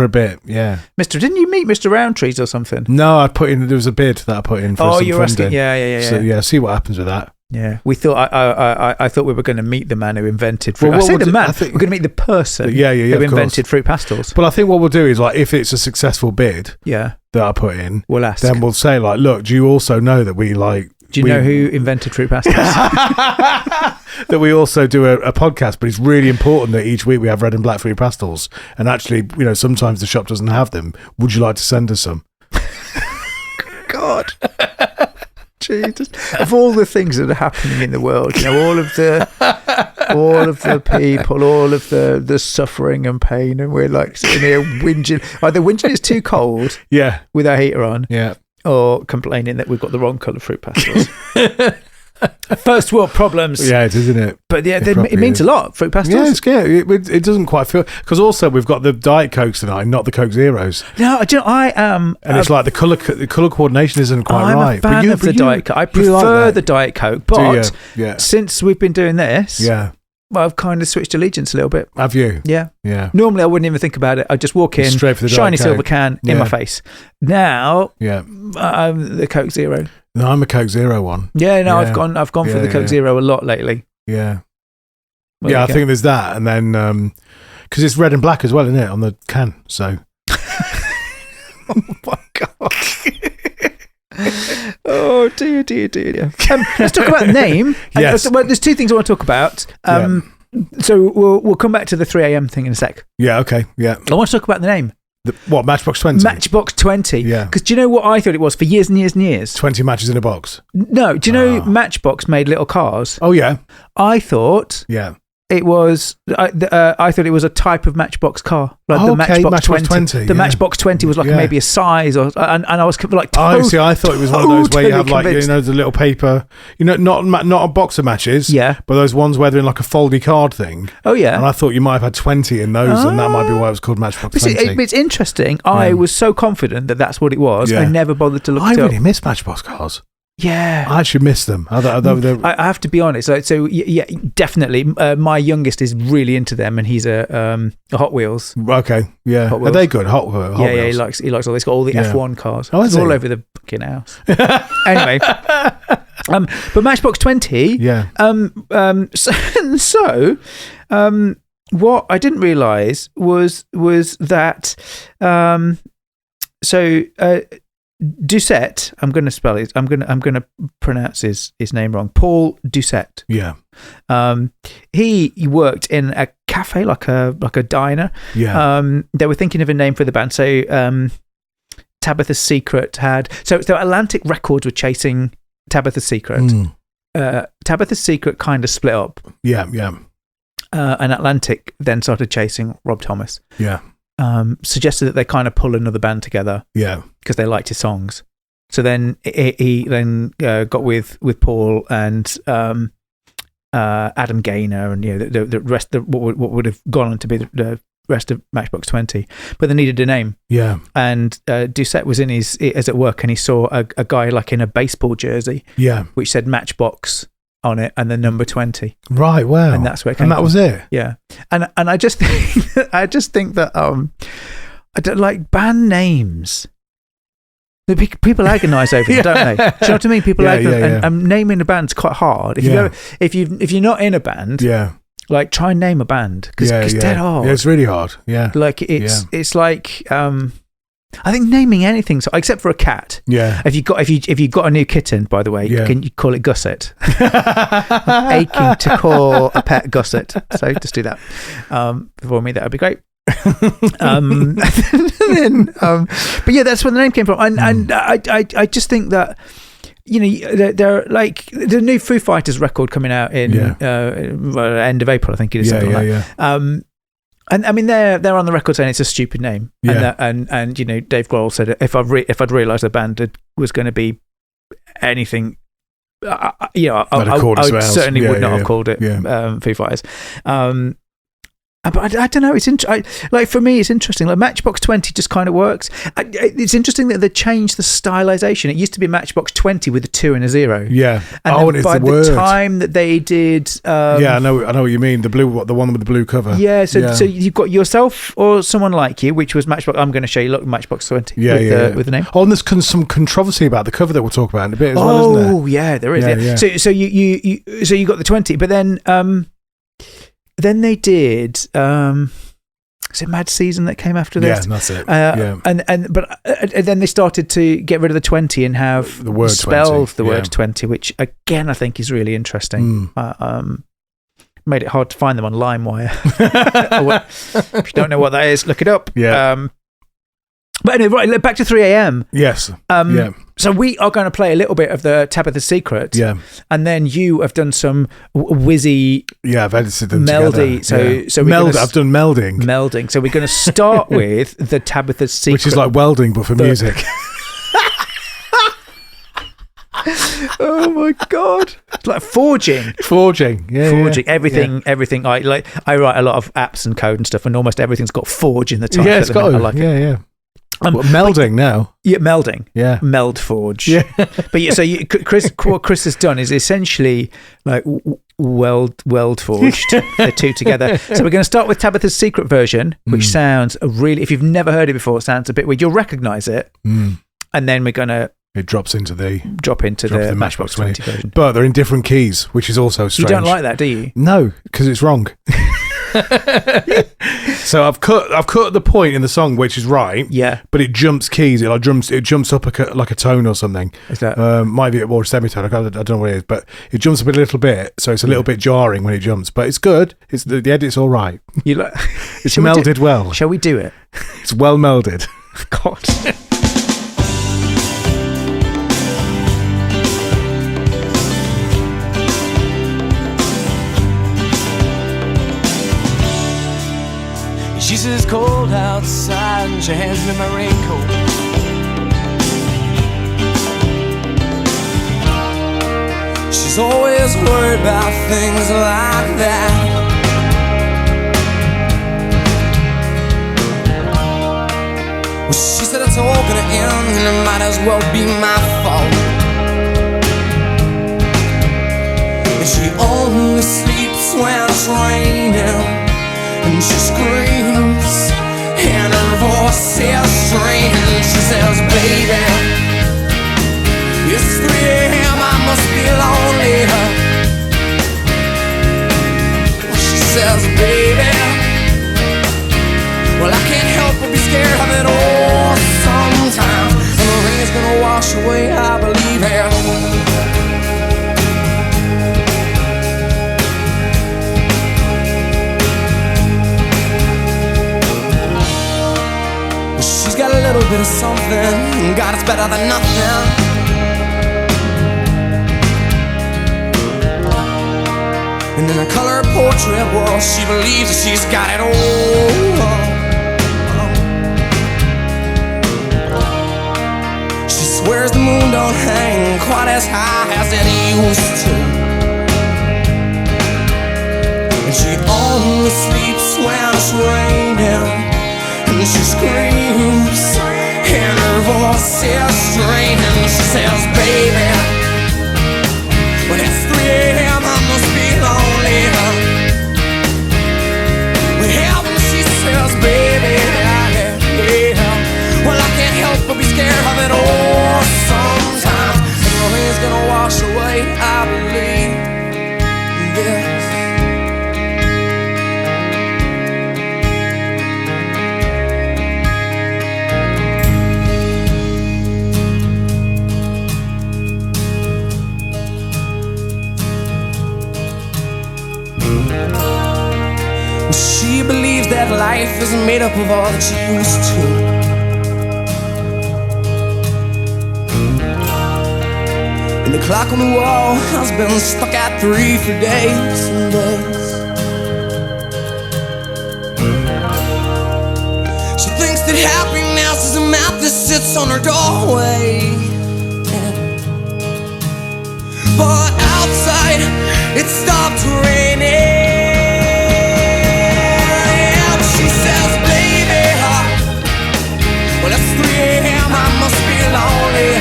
bit. Yeah. Didn't you meet Mr. Roundtrees or something? No, there was a bid that I put in. For you were asking. Yeah. So see what happens with that. Yeah, we thought I thought we were going to meet the man who invented fruit. We're going to meet the person who invented fruit pastels. But I think what we'll do is, like, if it's a successful bid, that I put in, we'll ask. Then we'll say, like, look, do you also know that we like? Do you know who invented fruit pastels? That we also do a podcast, but it's really important that each week we have red and black fruit pastels. And actually, sometimes the shop doesn't have them. Would you like to send us some? God. Jesus. Of all the things that are happening in the world, all of the people, all of the suffering and pain, and we're like sitting here whinging. Either whinging it's too cold, with our heater on, or complaining that we've got the wrong colour fruit pastels. First world problems. Yeah, it is, isn't it? But it means a lot. Fruit pastels. Yeah, it's scary. It doesn't quite feel, because also we've got the Diet Cokes tonight, not the Coke Zeros. No, I am, and it's like the colour coordination isn't quite right. I'm a fan of the Diet Coke. I prefer the Diet Coke, but since we've been doing this, I've kind of switched allegiance a little bit. Have you? Yeah. Normally I wouldn't even think about it. I'd just walk in, straight for the shiny silver can in my face. Now, the Coke Zero. No, I'm a Coke Zero one. Yeah, no, I've gone for the Coke Zero a lot lately. Yeah. I think there's that, and then because it's red and black as well, isn't it, on the can? So. Oh my god. Oh dear. Let's talk about the name. Yes. There's two things I want to talk about. So we'll come back to the 3 a.m. thing in a sec. Yeah. Okay. Yeah. I want to talk about the name. Matchbox 20? Matchbox 20. Yeah. Because do you know what I thought it was for years and years and years? 20 matches in a box. No. Do you know Matchbox made little cars? Oh, yeah. I thought it was, I thought it was a type of Matchbox car. Like the Matchbox 20. The Matchbox 20 was like maybe a size, and I was like, I thought it was one of those where you have like, the little paper, not a box of matches, but those ones where they're in like a foldy card thing. Oh, yeah. And I thought you might have had 20 in those, and that might be why it was called Matchbox 20. It's interesting. I was so confident that that's what it was. I never bothered to look it up. I really miss Matchbox cars. Yeah, I actually miss them. I have to be honest. So yeah, definitely. My youngest is really into them, and he's a Hot Wheels. Okay, yeah. Hot Wheels. Are they good? Hot Wheels. Yeah, he likes all. He's got all the F1 cars. Oh, is all over the fucking house. Anyway, but Matchbox 20. Yeah. So, what I didn't realise was that Doucette, I'm going to spell it. I'm going to pronounce his name wrong. Paul Doucette. Yeah. He worked in a cafe, like a diner. Yeah. They were thinking of a name for the band. So Tabitha's Secret had. So Atlantic Records were chasing Tabitha's Secret. Tabitha's Secret kind of split up. Yeah. And Atlantic then started chasing Rob Thomas. Yeah. Suggested that they kind of pull another band together. Yeah. Because they liked his songs. So then he then got with Paul and Adam Gaynor and the rest of what would have gone on to be the rest of Matchbox 20, but they needed a name. Yeah. And Doucette was at work, and he saw a guy like in a baseball jersey. Yeah. Which said Matchbox on it and the number 20. Right. Wow. And that's where it came. And that was it. Yeah. And I just think I think that I don't like band names. People agonise over them, don't they? Do you know what I mean? People agonise, and naming a band's quite hard. If you're not in a band, like try and name a band because it's dead hard. Yeah, it's really hard. Yeah, like it's like I think naming anything, except for a cat. Yeah. If you've got a new kitten, by the way, can you call it Gusset? I'm aching to call a pet Gusset, so just do that. For me, that would be great. But yeah, that's where the name came from, and I just think that they're like the new Foo Fighters record coming out in end of April, I think it is. And I mean they're on the record saying it's a stupid name, and Dave Grohl said if I'd realised the band was going to be anything, I certainly would not have called it Foo Fighters. But I don't know. Like for me, it's interesting. Like Matchbox 20 just kind of works. It's interesting that they changed the stylization. It used to be Matchbox 20 with a 2 and a 0. Yeah. And by the time that they did, I know what you mean. The one with the blue cover. Yeah. So you've got Yourself or Someone Like You, which was Matchbox. I'm going to show you. Look, Matchbox 20. With the name. Oh, and there's some controversy about the cover that we'll talk about in a bit as well, isn't there? Oh, yeah, there is. Yeah. So you got the 20, but then they did. Is it Mad Season that came after this? Yeah, that's it. But then they started to get rid of the 20 and have the word spelled 20. The word 20, which again I think is really interesting. Made it hard to find them on LimeWire. If you don't know what that is, look it up. Yeah. But anyway, right, back to 3 a.m. Yes. So we are going to play a little bit of the Tabitha's Secret. Yeah. And then you have done some whizzy. Yeah, I've edited them meldy. together. So I've done melding. Melding. So we're going to start with the Tabitha's Secret. Which is like welding, but for music. Oh my God. It's like forging. Forging. Everything. I write a lot of apps and code and stuff, and almost everything's got forge in the title. Yeah, it's got I like it. Yeah. Melding now. Yeah, melding. Yeah. Meld forge. Yeah. But yeah, so what Chris has done is essentially like weld forged the two together. So we're going to start with Tabitha's Secret version, which sounds really, if you've never heard it before, it sounds a bit weird. You'll recognise it. And then we're going to drop into the Matchbox 20 version. But they're in different keys, which is also strange. You don't like that, do you? No, because it's wrong. So I've cut the point in the song which is right. Yeah. But it jumps keys. It jumps up like a tone or something. Is that might be more semitone. I don't know what it is, but it jumps up a little bit, so it's a little bit jarring when it jumps. But it's good. It's the edit's all right. It's melded well. Shall we do it? It's well melded. God. She says cold outside and she hands me my raincoat. She's always worried about things like that. Well, she said it's all gonna end and it might as well be my fault. only sleeps when it's raining, and she screams, and her voice is strange. She says, baby, it's 3 a.m., I must be lonely. She says, baby, well, I can't help but be scared of it all sometimes. And the rain's gonna wash away, I believe it. She's got a little bit of something, God, it's better than nothing. And in a color portrait, well, she believes that she's got it all. She swears the moon don't hang quite as high as it used to, and she only sleeps when it's raining, and she screams, and her voice is strange. And she says, baby, when it's 3 a.m., I must be lonely. Well, she says, baby, yeah. Well, I can't help but be scared of it all sometimes. And the rain's gonna wash away, I believe this. She believes that life isn't made up of all that she used to. And the clock on the wall has been stuck at 3 for days and days. She thinks that happiness is a map that sits on her doorway. But outside, it stopped raining. She says, baby, well, it's 3 a.m., I must be lonely.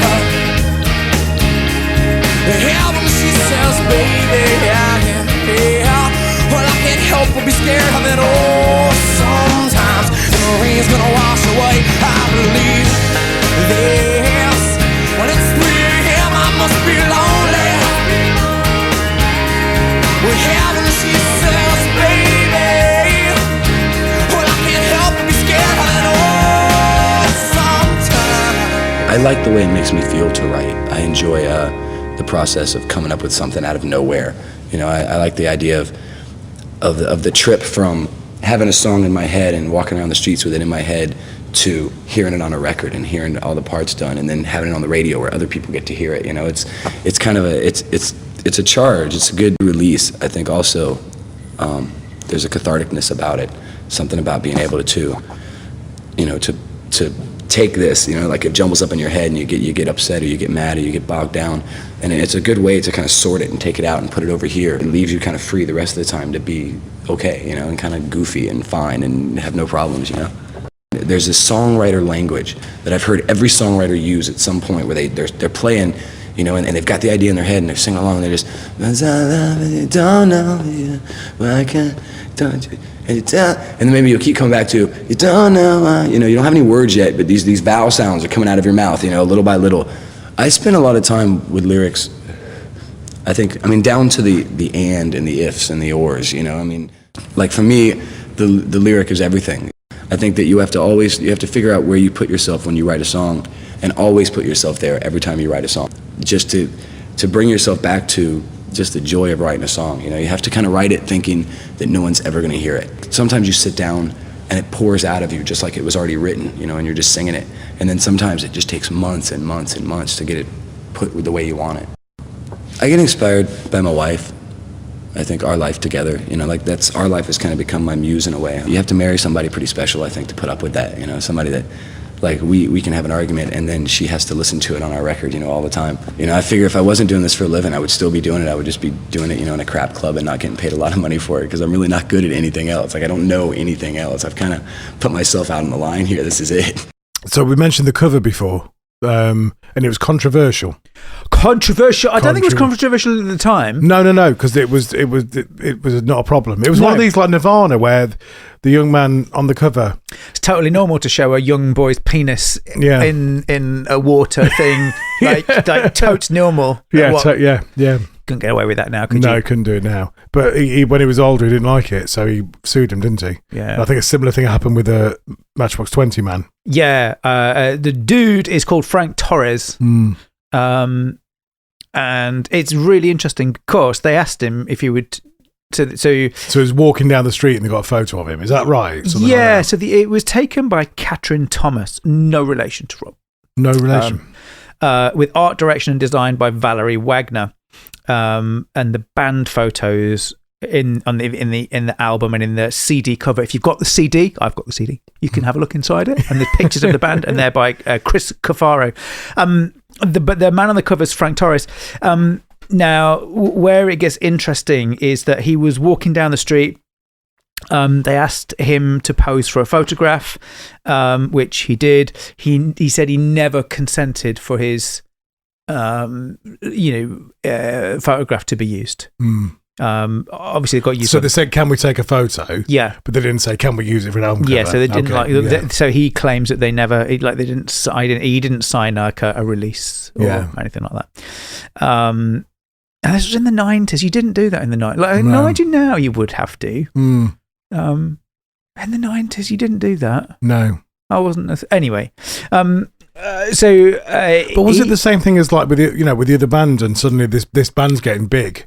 Yeah, when she says, baby, yeah, well, I can't help but be scared of it all sometimes. And the rain's gonna wash away, I believe this. When it's 3 a.m., I must be lonely. Well, yeah, when she says, baby, I like the way it makes me feel to write. I enjoy the process of coming up with something out of nowhere. You know, I like the idea of the trip from having a song in my head and walking around the streets with it in my head to hearing it on a record and hearing all the parts done and then having it on the radio where other people get to hear it. You know, it's kind of it's a charge. It's a good release. I think also there's a catharticness about it. Something about being able to take this, you know, like it jumbles up in your head and you get upset or you get mad or you get bogged down, and it's a good way to kind of sort it and take it out and put it over here. It leaves you kind of free the rest of the time to be okay, you know, and kind of goofy and fine and have no problems, you know. There's this songwriter language that I've heard every songwriter use at some point where they're playing, you know, and they've got the idea in their head and they're singing along and they're just, don't know you, why can't, don't you, and then maybe you'll keep coming back to, you don't know why, you know, you don't have any words yet, but these vowel sounds are coming out of your mouth, you know, little by little. I spend a lot of time with lyrics, I mean, down to the and the ifs and the ors, you know, I mean, like for me, the lyric is everything. I think that you have to figure out where you put yourself when you write a song, and always put yourself there every time you write a song, just to bring yourself back to just the joy of writing a song. You know, you have to kind of write it thinking that no one's ever going to hear it. Sometimes you sit down and it pours out of you just like it was already written, you know, and you're just singing it. And then sometimes it just takes months and months and months to get it put the way you want it. I get inspired by my wife. I think our life together, you know, like our life has kind of become my muse in a way. You have to marry somebody pretty special, I think, to put up with that, you know, somebody that, like, we can have an argument and then she has to listen to it on our record, you know, all the time. You know, I figure if I wasn't doing this for a living, I would still be doing it. I would just be doing it, you know, in a crap club and not getting paid a lot of money for it, because I'm really not good at anything else. Like, I don't know anything else. I've kind of put myself out on the line here. This is it. So we mentioned the cover before. and it was controversial. Controversial. I don't think it was controversial at the time. No, because it was not a problem. It was one of these like Nirvana where the young man on the cover. It's totally normal to show a young boy's penis in a water thing, like totes normal. Yeah, Couldn't get away with that now, could you? No, couldn't do it now. But he, when he was older, he didn't like it, so he sued him, didn't he? Yeah. And I think a similar thing happened with the Matchbox 20 man. Yeah, the dude is called Frank Torres. And it's really interesting. Of course, they asked him if he would. So he's walking down the street and they got a photo of him. Is that right? Something yeah. Like that. So it was taken by Catherine Thomas, no relation to Rob. No relation. With art direction and design by Valerie Wagner, and the band photos in the album and in the CD cover. If you've got the CD, I've got the CD. You can have a look inside it, and there's pictures of the band, and they're by Chris Cafaro. But the man on the cover is Frank Torres. Now, where it gets interesting is that he was walking down the street. They asked him to pose for a photograph, which he did. He said he never consented for his, photograph to be used. Obviously, they got used. So they said, "Can we take a photo?" Yeah, but they didn't say, "Can we use it for an album?" Yeah, cover? so they didn't so he claims that they never he didn't sign like a release or anything like that. And this was in the 90s. You didn't do that in the 90s. Like, no, imagine now you would have to. In the 90s, you didn't do that. No, I wasn't. Anyway, but was it the same thing as like with the other band, and suddenly this band's getting big?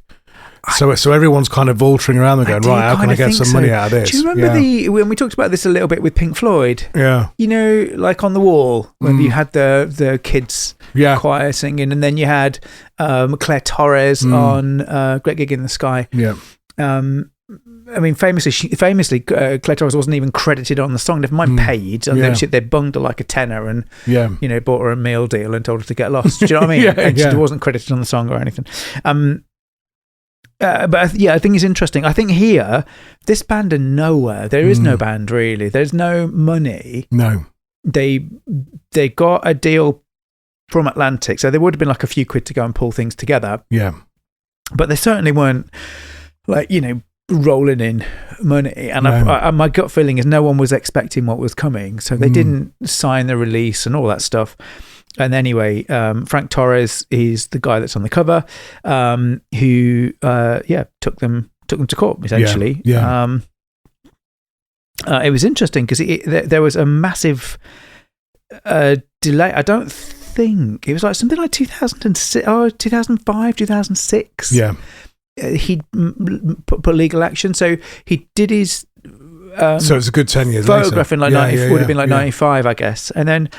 So everyone's kind of vulturing around and going, right, how can I get some money out of this? Do you remember when we talked about this a little bit with Pink Floyd? Yeah. You know, like on the wall, when you had the kids choir singing, and then you had Claire Torres on Great Gig in the Sky. Yeah. I mean, famously, Claire Torres wasn't even credited on the song. Never mind paid. They bunged her like a tenner and bought her a meal deal and told her to get lost. Do you know what I mean? And she wasn't credited on the song or anything. But I think it's interesting. I think here, this band are nowhere. There is no band really. There's no money. No. They got a deal from Atlantic, so there would have been like a few quid to go and pull things together. Yeah. But they certainly weren't rolling in money. And my gut feeling is no one was expecting what was coming, so they didn't sign the release and all that stuff. And anyway, Frank Torres is the guy that's on the cover, who took them to court essentially. Yeah. It was interesting because there was a massive delay. I don't think it was like something like 2006, 2005, 2006. Yeah. He'd put legal action, so he did his. So it's a good 10 years photograph later. In like would have been like 95, I guess, and then.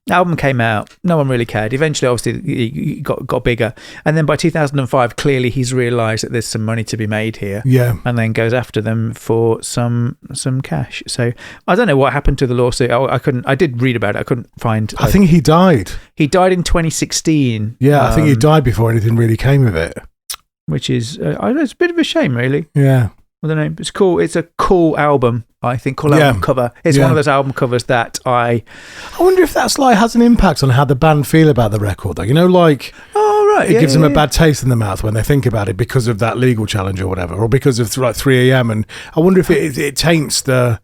The album came out. No one really cared. Eventually, obviously, he got bigger. And then by 2005, clearly he's realised that there's some money to be made here. Yeah. And then goes after them for some cash. So I don't know what happened to the lawsuit. I did read about it. I couldn't find. I think he died. He died in 2016. Yeah, I think he died before anything really came of it. Which is, it's a bit of a shame, really. Yeah. I don't know. It's cool. It's a cool album, I think. Cool album cover. It's one of those album covers that I wonder if that's has an impact on how the band feel about the record, though. You know, like... Oh, right. It gives them a bad taste in the mouth when they think about it because of that legal challenge or whatever, or because of like 3 a.m. And I wonder if it taints the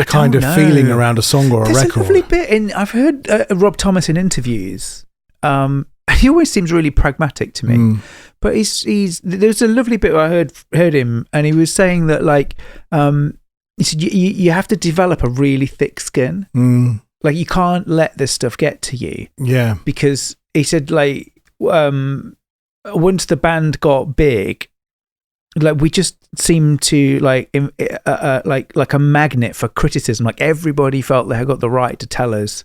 kind of feeling around a song or a record. There's a lovely bit I've heard Rob Thomas in interviews. He always seems really pragmatic to me. But there's a lovely bit where I heard him, and he was saying that he said you have to develop a really thick skin. Like you can't let this stuff get to you. Yeah. Because he said once the band got big, we just seemed to like a magnet for criticism. Like everybody felt they had got the right to tell us.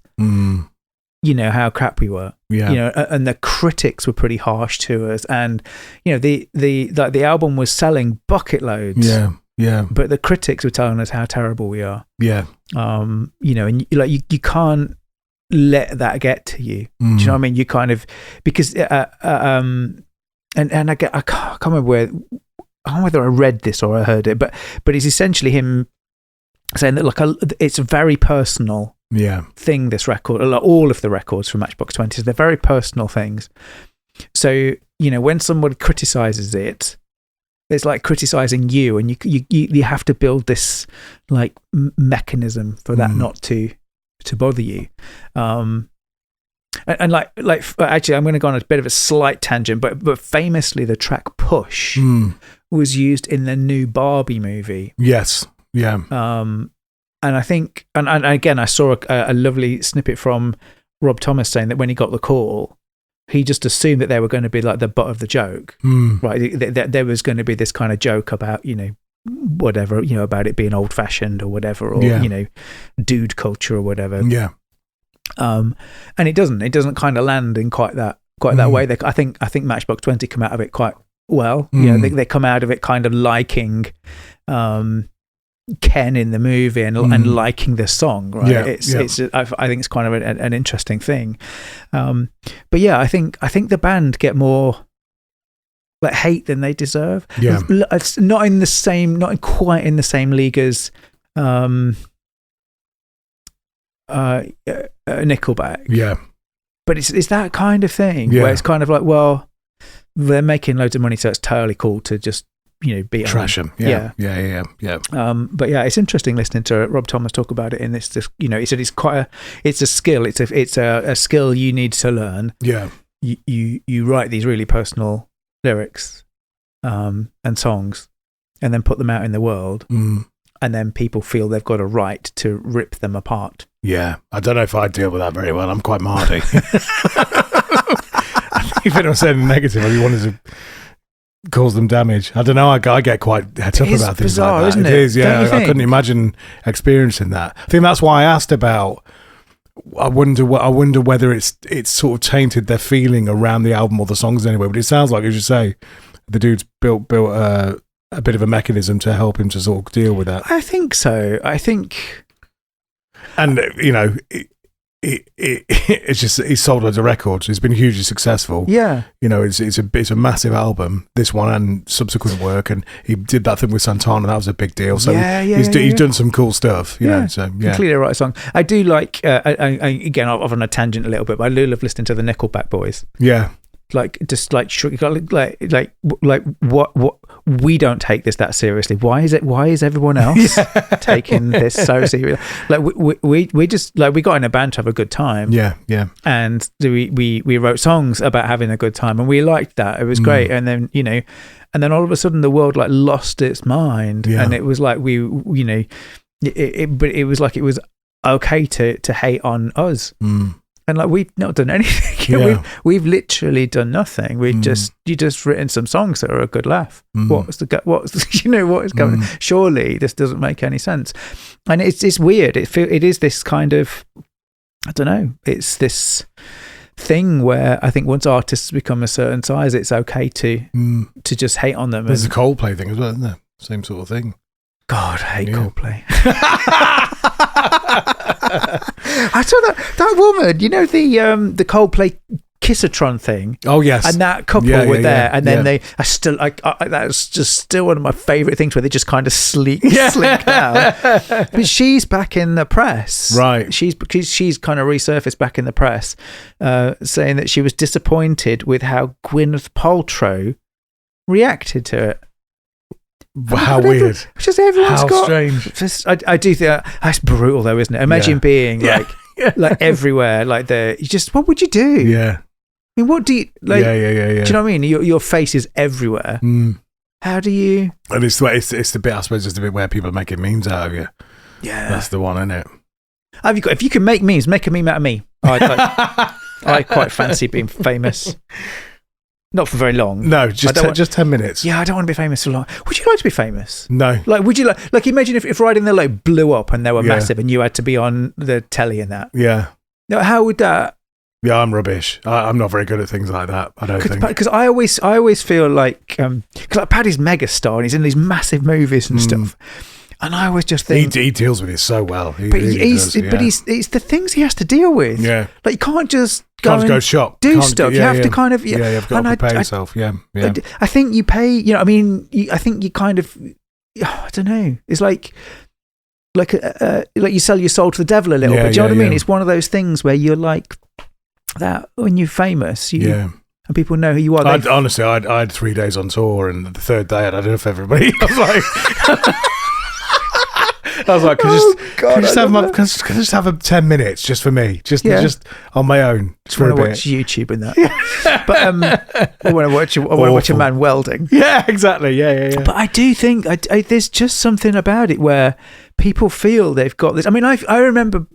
How crap we were, and the critics were pretty harsh to us, and the album was selling bucket loads, but the critics were telling us how terrible we are, and you can't let that get to you. Do you know what I mean? You kind of because and I can't remember I don't know whether I read this or I heard it, but it's essentially him saying that it's very personal. thing, this record, all of the records from Matchbox 20, they're very personal things. So, when somebody criticizes it, it's like criticizing you, and you have to build this like mechanism for that not to bother you. And like actually, I'm going to go on a bit of a slight tangent, but famously, the track "Push" was used in the new Barbie movie. Yes, yeah. And I think, and again, I saw a lovely snippet from Rob Thomas saying that when he got the call, he just assumed that they were going to be like the butt of the joke, right? There was going to be this kind of joke about whatever, about it being old fashioned or whatever, or dude culture or whatever. Yeah. And it doesn't kind of land in quite that way. I think Matchbox 20 come out of it quite well. They come out of it kind of liking Ken in the movie and liking the song, right? I think it's kind of an interesting thing. But yeah, I think the band get more like hate than they deserve. Yeah, it's not quite in the same league as Nickelback. Yeah, but it's that kind of thing where it's kind of like, well, they're making loads of money, so it's totally cool to just beat trash them. Yeah. But yeah, it's interesting listening to Rob Thomas talk about it in this. He said it's a skill. It's a skill you need to learn. Yeah, you write these really personal lyrics, and songs, and then put them out in the world. And then people feel they've got a right to rip them apart. Yeah, I don't know if I deal with that very well. I'm quite mardy. Even if I'm saying negative, I wanted to cause them damage. I don't know. I get quite het up about things bizarre, like that. Isn't it? It is, yeah. I couldn't imagine experiencing that. I think that's why I asked about. I wonder whether it's sort of tainted their feeling around the album or the songs anyway. But it sounds like, as you say, the dude's built a bit of a mechanism to help him to sort of deal with that. I think so. And it's just he's sold loads of records. He's been hugely successful. Yeah, it's a massive album. This one and subsequent work, and he did that thing with Santana. That was a big deal. So he's done some cool stuff. You know, so completely right song. I do like. Again, off on a tangent a little bit, but I do love listening to the Nickelback boys. Yeah. Like what we don't take this that seriously. Why is everyone else taking this so seriously? Like we just like we got in a band to have a good time. Yeah. And we wrote songs about having a good time, and we liked that. It was great. And then and then all of a sudden the world like lost its mind, and it was like it was like it was okay to hate on us. And like we've not done anything. We've literally done nothing. You just written some songs that are a good laugh. What is going? Surely this doesn't make any sense. And it's weird. It is this kind of, I don't know. It's this thing where I think once artists become a certain size, it's okay to just hate on them. There's a Coldplay thing as well, isn't there? Same sort of thing. God, I hate Coldplay. I saw that woman, the Coldplay Kissatron thing. Oh yes, and that couple were there, and then that was just still one of my favourite things where they just kind of slink down. But she's back in the press, right? She's kind of resurfaced back in the press, saying that she was disappointed with how Gwyneth Paltrow reacted to it. How weird. Just everyone's got strange. Just, I do think that's brutal though, isn't it? Imagine being like everywhere, like what would you do? Yeah. I mean, what do you like? Yeah. Do you know what I mean? Your face is everywhere. How do you? And it's the bit, I suppose, it's the bit where people are making memes out of you. Yeah, that's the one, isn't it? If you can make memes, make a meme out of me. I quite fancy being famous. Not for very long. No, just 10 minutes. Yeah, I don't want to be famous for long. Would you like to be famous? No. Like, would you like imagine if Riding the Low blew up and they were massive and you had to be on the telly and that? Yeah. Now, how would that? Yeah, I'm rubbish. I'm not very good at things like that. I don't think. Because I always feel like, because like Paddy's megastar and he's in these massive movies and stuff. And I always just think he deals with it so well. It's the things he has to deal with. Yeah. Like you can't just go shop. Do stuff. You have to kind of you've got to prepare yourself. Yeah. I think you pay. I think you kind of. I don't know. It's like like you sell your soul to the devil a little bit. Do you know what I mean? It's one of those things where you're like that when you're famous. And people know who you are. Honestly, I had 3 days on tour, and the third day I'd had enough of everybody. I was like, can I just have 10 minutes just for me, just on my own. Just want to watch YouTube and that. But I want to watch a man welding. Yeah, exactly. Yeah. But I do think there's just something about it where people feel they've got this. I mean, I remember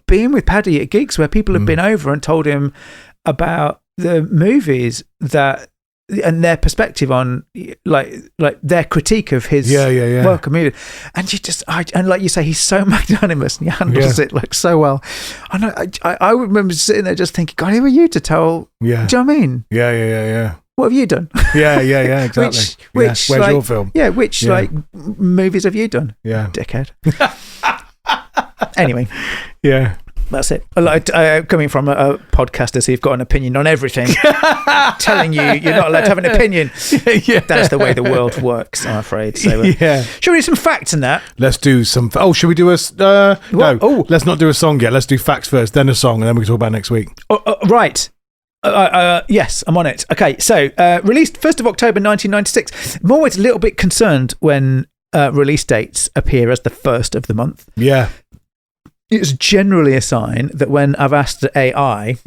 being with Paddy at gigs where people have been over and told him about the movies and their perspective on like their critique of his work and music, and and like you say, he's so magnanimous and he handles it like so well. And I remember sitting there just thinking, God, who are you to tell? Do you know what I mean? Yeah. What have you done? Yeah, exactly. Where's your film? Yeah, which like movies have you done? Yeah, dickhead. Anyway. Yeah. That's it. Coming from a podcaster, so you've got an opinion on everything, telling you're not allowed to have an opinion. That's the way the world works, I'm afraid. So, shall we do some facts in that? Let's do some. Should we do a? No. Oh, let's not do a song yet. Let's do facts first, then a song, and then we can talk about next week. Right. Yes, I'm on it. Okay, so released 1st of October 1996. I'm always a little bit concerned when release dates appear as the first of the month. Yeah. It's generally a sign that when I've asked the AI,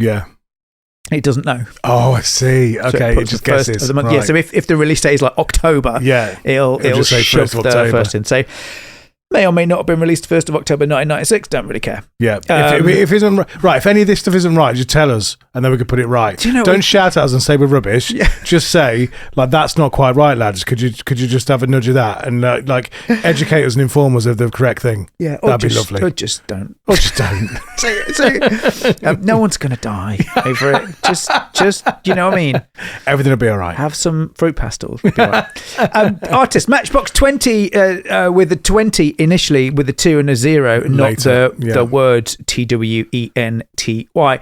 it doesn't know. Oh, I see. Okay, so it just guesses. Of the month. Right. Yeah, so if the release date is like October, it'll just say shove the first in. So may or may not have been released 1st of October 1996. Don't really care. Yeah. If isn't right, if any of this stuff isn't right, just tell us, and then we can put it right. Don't shout at us and say we're rubbish. Yeah. Just say like that's not quite right, lads. Could you just have a nudge of that and like educate us and inform us of the correct thing? Yeah, that'd be lovely. Or just don't. No one's gonna die over it. Just you know what I mean. Everything will be all right. Have some fruit pastels. Be all right. Artist Matchbox 20 with the 20. Initially with a 2 and a 0, not the word TWENTY. I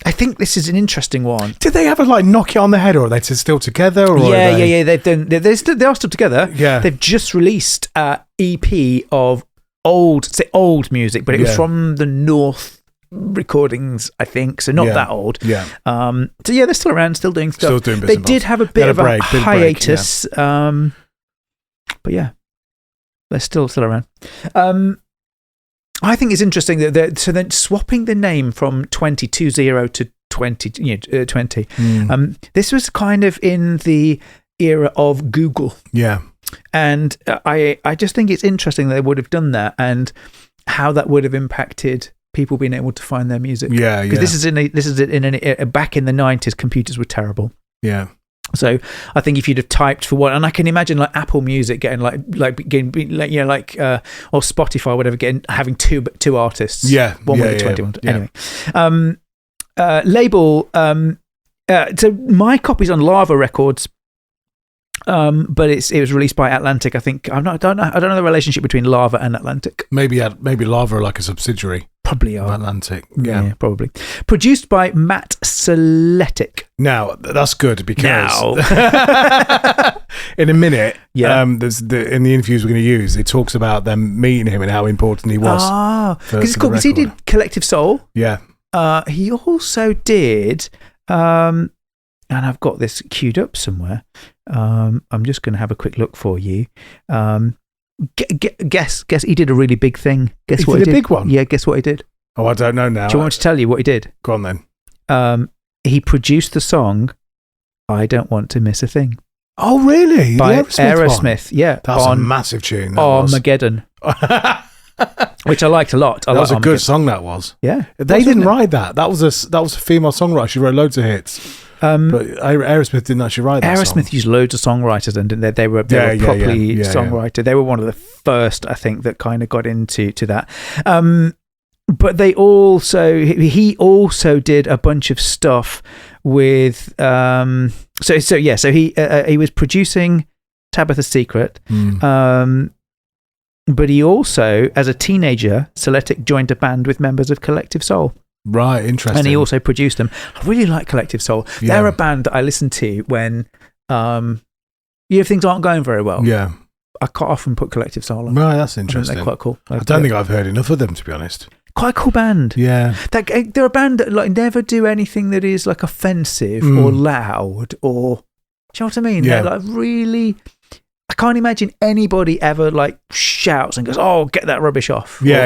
think this is an interesting one. Did they ever like knock it on the head, or are they still together? Or yeah. They've done. They are still together. Yeah, they've just released an EP of old music, but it was from the North recordings, I think. So not that old. Yeah. So they're still around, still doing stuff. Still doing bits they and did bobs. have a bit of a hiatus. But yeah. They're still around. I think it's interesting that so then swapping the name from 20 to 20. This was kind of in the era of Google. Yeah. And I just think it's interesting that they would have done that and how that would have impacted people being able to find their music. Yeah. Because this is back in the 90s, computers were terrible. Yeah. So I think if you'd have typed for one, and I can imagine like Apple Music getting or Spotify or whatever, having two artists, one with a 21. Anyway, label. So my copy's on Lava Records, but it was released by Atlantic. I think I don't know the relationship between Lava and Atlantic. Maybe Lava are like a subsidiary. Probably are. Atlantic. Yeah, probably. Produced by Matt Seletic. Now, that's good because in a minute, there's in the interviews we're going to use, it talks about them meeting him and how important he was. Because it's cool because he did Collective Soul. Yeah. He also did, and I've got this queued up somewhere. I'm just going to have a quick look for you. Guess he did a really big thing. Guess what he did? A big one? Yeah, guess what he did? Oh, I don't know now. Do you want me to tell you what he did? Go on then. He produced the song I Don't Want to Miss a Thing. Oh, really? By Aerosmith. Yeah. That's a massive tune. Armageddon. Which I liked a lot. That was a good song, that was. Yeah. They didn't write that. That was a female songwriter. She wrote loads of hits. But Aerosmith didn't actually write that song. Used loads of songwriters, and they were properly songwriter. They were one of the first, I think, that kind of got into that. But he also did a bunch of stuff with so he was producing Tabitha's Secret. But he also, as a teenager, Seletic joined a band with members of Collective Soul. Right, interesting. And he also produced them. I really like Collective Soul. Yeah. They're a band that I listen to when things aren't going very well. Yeah. I quite often put Collective Soul on. Right, that's interesting. They're quite cool. I don't think I've heard enough of them, to be honest. Quite a cool band. Yeah. They're a band that like never do anything that is like offensive or loud or, do you know what I mean? Yeah. They're like really, I can't imagine anybody ever like shouts and goes, "Oh, get that rubbish off." Yeah,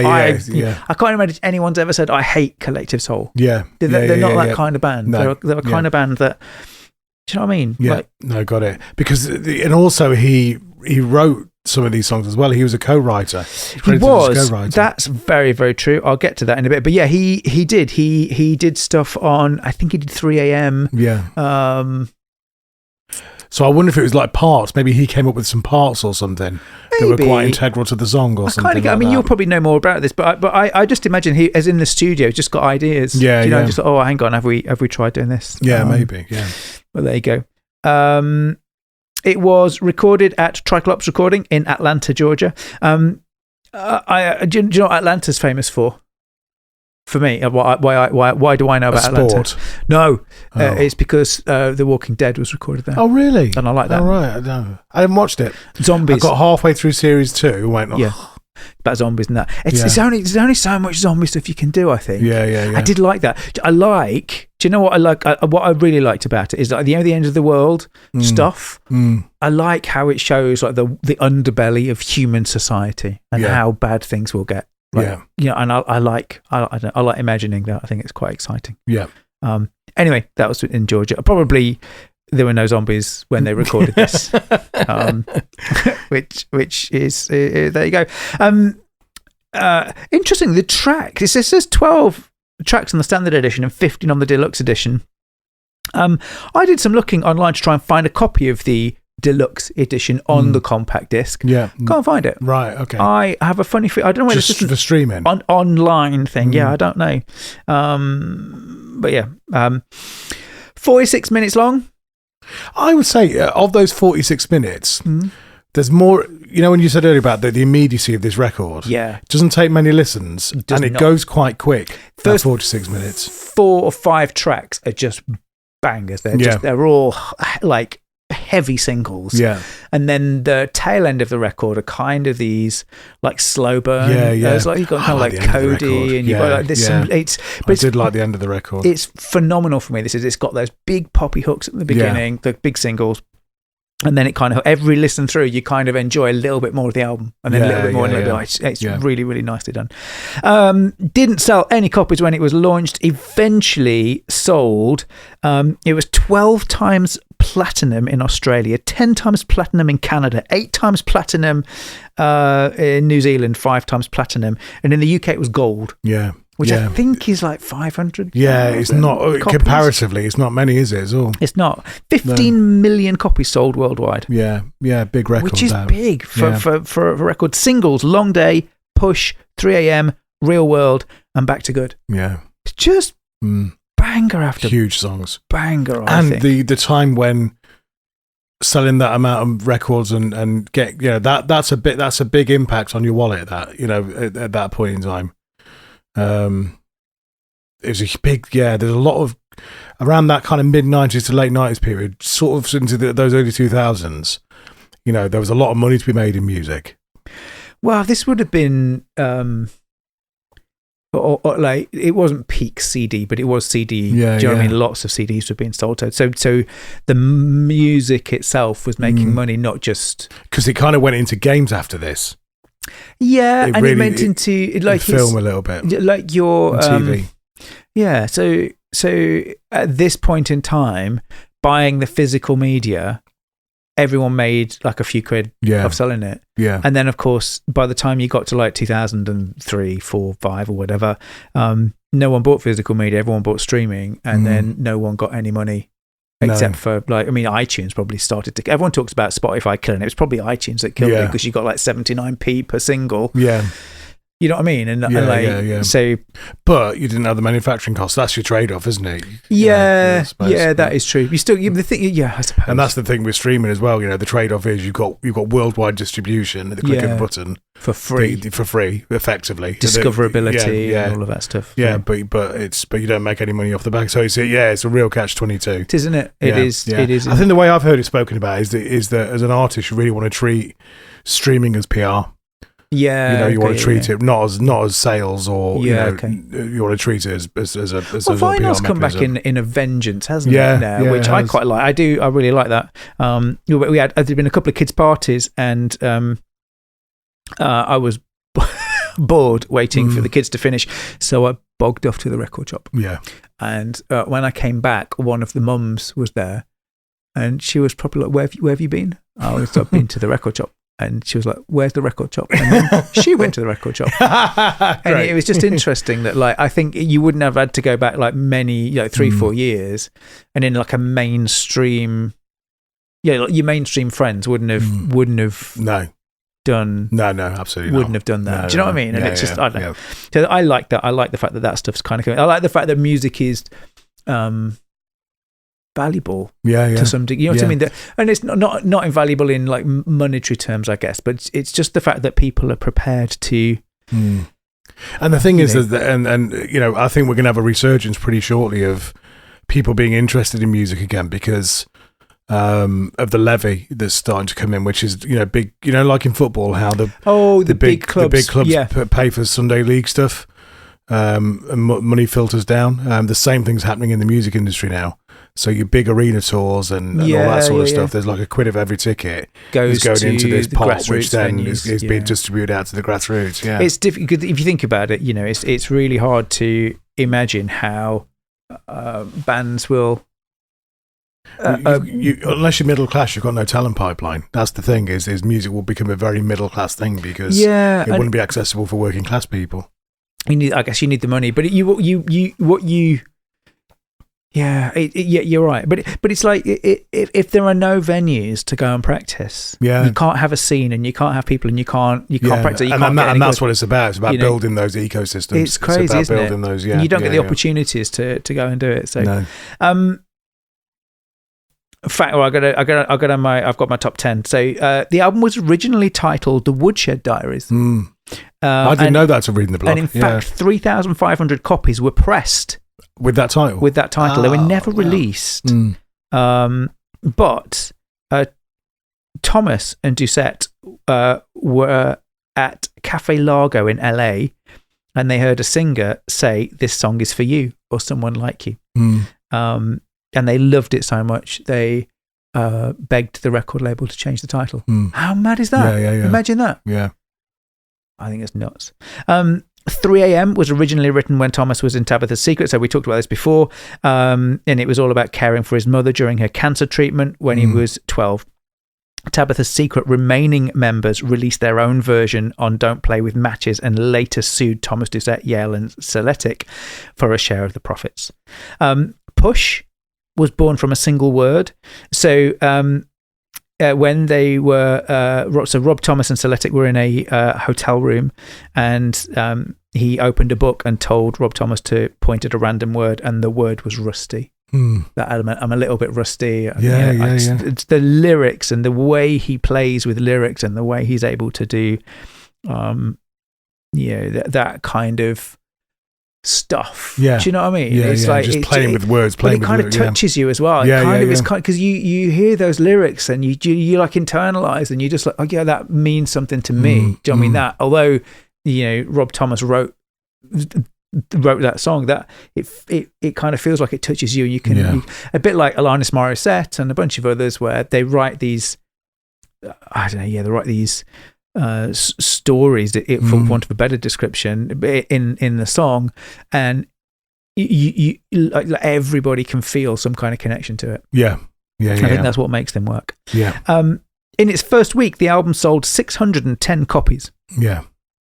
I can't imagine anyone's ever said, "I hate Collective Soul." Yeah. They're not that kind of band. No. They're a kind of band that, do you know what I mean? Yeah. Like, no, got it. Because, and also he wrote some of these songs as well. He was a co-writer. He was. That's very, very true. I'll get to that in a bit. But yeah, he did. He did stuff on, I think he did 3 a.m. Yeah. So I wonder if it was like parts. Maybe he came up with some parts or something that were quite integral to the song or something. I mean, you'll probably know more about this, but I just imagine he, as in the studio, just got ideas. Yeah, you know, just like, oh, hang on, have we tried doing this? Yeah, maybe. Yeah. Well, there you go. It was recorded at Triclops Recording in Atlanta, Georgia. Do you know what Atlanta's famous for? For me, why do I know about Atlanta? Sport. No, it's because The Walking Dead was recorded there. Oh, really? And I like that. Oh, right. No, I haven't watched it. Zombies. I got halfway through series 2 and went, oh. Yeah. About zombies and that. There's only so much zombie stuff you can do, I think. Yeah. I did like that. Do you know what I like? What I really liked about it is like the end of the world stuff. I like how it shows like the underbelly of human society and how bad things will get. Like, and I like imagining that. I think it's quite exciting. Yeah. Anyway, that was in Georgia. Probably there were no zombies when they recorded this, which is there you go. Interesting. The track. It says 12 tracks on the standard edition and 15 on the deluxe edition. I did some looking online to try and find a copy of the deluxe edition on the compact disc. Yeah, can't find it. Right. Okay. I have a funny feeling. I don't know whether just it's just the streaming online thing. Yeah, I don't know. But yeah, 46 minutes long. I would say of those 46 minutes, there's more. You know, when you said earlier about the immediacy of this record, it doesn't take many listens, and it goes quite quick. First 46 minutes, 4 or 5 tracks are just bangers. They're all like heavy singles, and then the tail end of the record are kind of these like slow burn. It's like you've got kind of like Cody, and you've got like this. I did like the end of the record. It's phenomenal for me. It's got those big poppy hooks at the beginning, the big singles, and then it kind of every listen through you kind of enjoy a little bit more of the album, and then a little bit more, and a little bit. It's really, really nicely done. Didn't sell any copies when it was launched. Eventually sold. It was 12 times platinum in Australia, 10 times platinum in Canada, 8 times platinum in New Zealand, 5 times platinum, and in the UK it was gold. Which I think is like 500. Yeah, it's not copies. Comparatively, it's not many, is it? It's not. 15 million copies sold worldwide. Yeah, big record. Which is big for a record. Singles: Long Day, Push, 3 a.m., Real World, and Back to Good. Yeah, it's just banger after huge songs, banger. And the time when selling that amount of records and get that's a big impact on your wallet. That at that point in time. It was a big, there's a lot of, around that kind of mid-90s to late 90s period, sort of into those early 2000s, there was a lot of money to be made in music. Well, this would have been, like, it wasn't peak CD, but it was CD. Do you know what I mean? Lots of CDs were being sold. So the music itself was making money, not just... Because it kind of went into games after this. Yeah, and it went into like film a little bit, like your TV. Yeah, so at this point in time, buying the physical media, everyone made like a few quid of selling it. Yeah, and then of course, by the time you got to like 2003, 4, 5, or whatever, no one bought physical media. Everyone bought streaming, and then no one got any money. Except for iTunes probably started to. Everyone talks about Spotify killing it. It was probably iTunes that killed it because you got like 79p per single. Yeah, you know what I mean. And so, but you didn't have the manufacturing costs. That's your trade-off, isn't it? That is true. I suppose. And that's the thing with streaming as well. The trade-off is you've got worldwide distribution at the click of a button for free, effectively, discoverability, and all of that stuff. Yeah, but you don't make any money off the back. So it's a real catch-22. It isn't it? It is. I think the way I've heard it spoken about is that as an artist, you really want to treat streaming as PR. Yeah, you want to treat it not as sales, or you want to treat it as a vinyl's come back in a vengeance, hasn't it? Now, which I quite like. I really like that. There'd been a couple of kids' parties, and I was bored waiting for the kids to finish, so I bogged off to the record shop. Yeah, and when I came back, one of the mums was there, and she was probably like, "Where have you been?" I've been to the record shop. And she was like, "Where's the record shop?" And then she went to the record shop. And it was just interesting that, like, I think you wouldn't have had to go back like many, 3-4 years, and in like a mainstream, like your mainstream friends wouldn't have done. No, absolutely wouldn't have done that. Do you know what I mean? And it's just, I don't know. So I like that. I like the fact that stuff's kind of coming. I like the fact that music is valuable to some degree, what I mean, and it's not invaluable in like monetary terms, I guess, but it's just the fact that people are prepared to and the thing is that I think we're going to have a resurgence pretty shortly of people being interested in music again because of the levy that's starting to come in, which is big, like in football, how the big clubs pay for Sunday league stuff, and money filters down. The same thing's happening in the music industry now. So your big arena tours and all that sort of stuff, there's like a quid of every ticket is going into this pot, which then is being distributed out to the grassroots. Yeah, it's difficult if you think about it. It's really hard to imagine how bands will. Unless you're middle class, you've got no talent pipeline. That's the thing. Is music will become a very middle class thing because it wouldn't be accessible for working class people. I guess you need the money, but you're right. But it's like if there are no venues to go and practice, you can't have a scene, and you can't have people, and you can't practice. And that's what it's about. It's about building those ecosystems. It's crazy, about isn't building it? those. You don't get the opportunities to go and do it. So, in fact, I've got my top 10. So the album was originally titled "The Woodshed Diaries." I didn't know that to read in the blog. And in fact, 3,500 copies were pressed. With that title? They were never released. But Thomas and Doucette were at Cafe Largo in LA, and they heard a singer say, "This song is for you," or "Someone like you." And they loved it so much, they begged the record label to change the title. How mad is that? Imagine that. Yeah. I think it's nuts. 3 a.m. was originally written when Thomas was in Tabitha's Secret, so we talked about this before, and it was all about caring for his mother during her cancer treatment when he was 12. Tabitha's Secret remaining members released their own version on Don't Play With Matches and later sued Thomas Doucette, Yale and Seletic for a share of the profits. Push was born from a single word. So when they were Rob Thomas and Seletic were in a hotel room, and he opened a book and told Rob Thomas to point at a random word, and the word was rusty. That element, I'm a little bit rusty. It's the lyrics and the way he plays with lyrics and the way he's able to do that kind of stuff. Do you know what I mean? It's like just playing with words, but it kind of touches you as well. It's because you hear those lyrics and you like internalize, and you just like, that means something to me. Do you know what I mean? That although Rob Thomas wrote that song, that it kind of feels like it touches you. You can a bit like Alanis Morissette and a bunch of others where they write these they write these stories, for want of a better description, in the song, and you like everybody can feel some kind of connection to it. I think that's what makes them work. In its first week, the album sold 610 copies.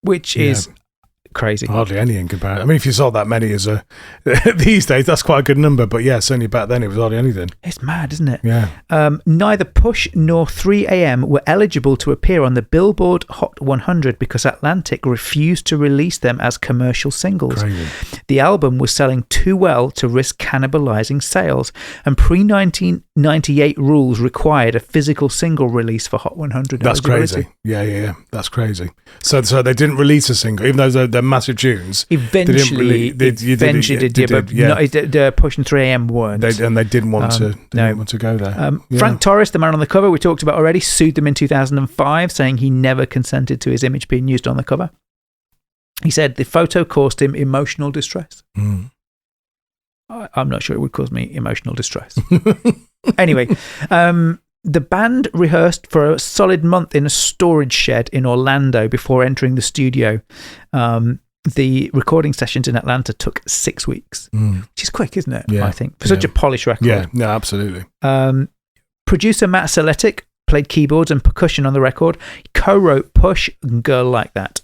Which is crazy. Hardly any in comparison. I mean, if you sold that many as these days, that's quite a good number. But certainly back then it was hardly anything. It's mad, isn't it? Neither Push nor 3 a.m. were eligible to appear on the Billboard Hot 100 because Atlantic refused to release them as commercial singles. Crazy. The album was selling too well to risk cannibalizing sales, and pre-1998 rules required a physical single release for Hot 100. That's crazy. That's crazy. So they didn't release a single, even though their massive tunes. Eventually, did, pushing 3 AM weren't. They didn't want to go there. Frank Torres, the man on the cover we talked about already, sued them in 2005, saying he never consented to his image being used on the cover. He said the photo caused him emotional distress. I'm not sure it would cause me emotional distress. Anyway, the band rehearsed for a solid month in a storage shed in Orlando before entering the studio. The recording sessions in Atlanta took 6 weeks, which is quick, isn't it? Yeah, I think for such a polished record. Yeah, no, absolutely. Producer Matt Seletic played keyboards and percussion on the record. He co-wrote "Push" and "Girl Like That."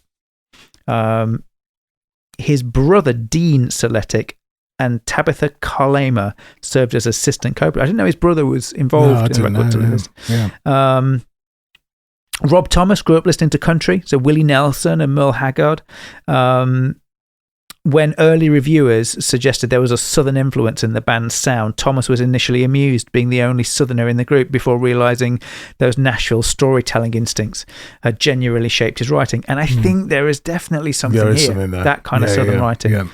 His brother Dean Seletic and Tabitha Kalema served as assistant co-producer. I didn't know his brother was involved in the record doing this. Yeah. Rob Thomas grew up listening to country, so Willie Nelson and Merle Haggard. When early reviewers suggested there was a Southern influence in the band's sound, Thomas was initially amused, being the only Southerner in the group, before realising those Nashville storytelling instincts had genuinely shaped his writing. And I think there is definitely something here, something that kind of Southern writing.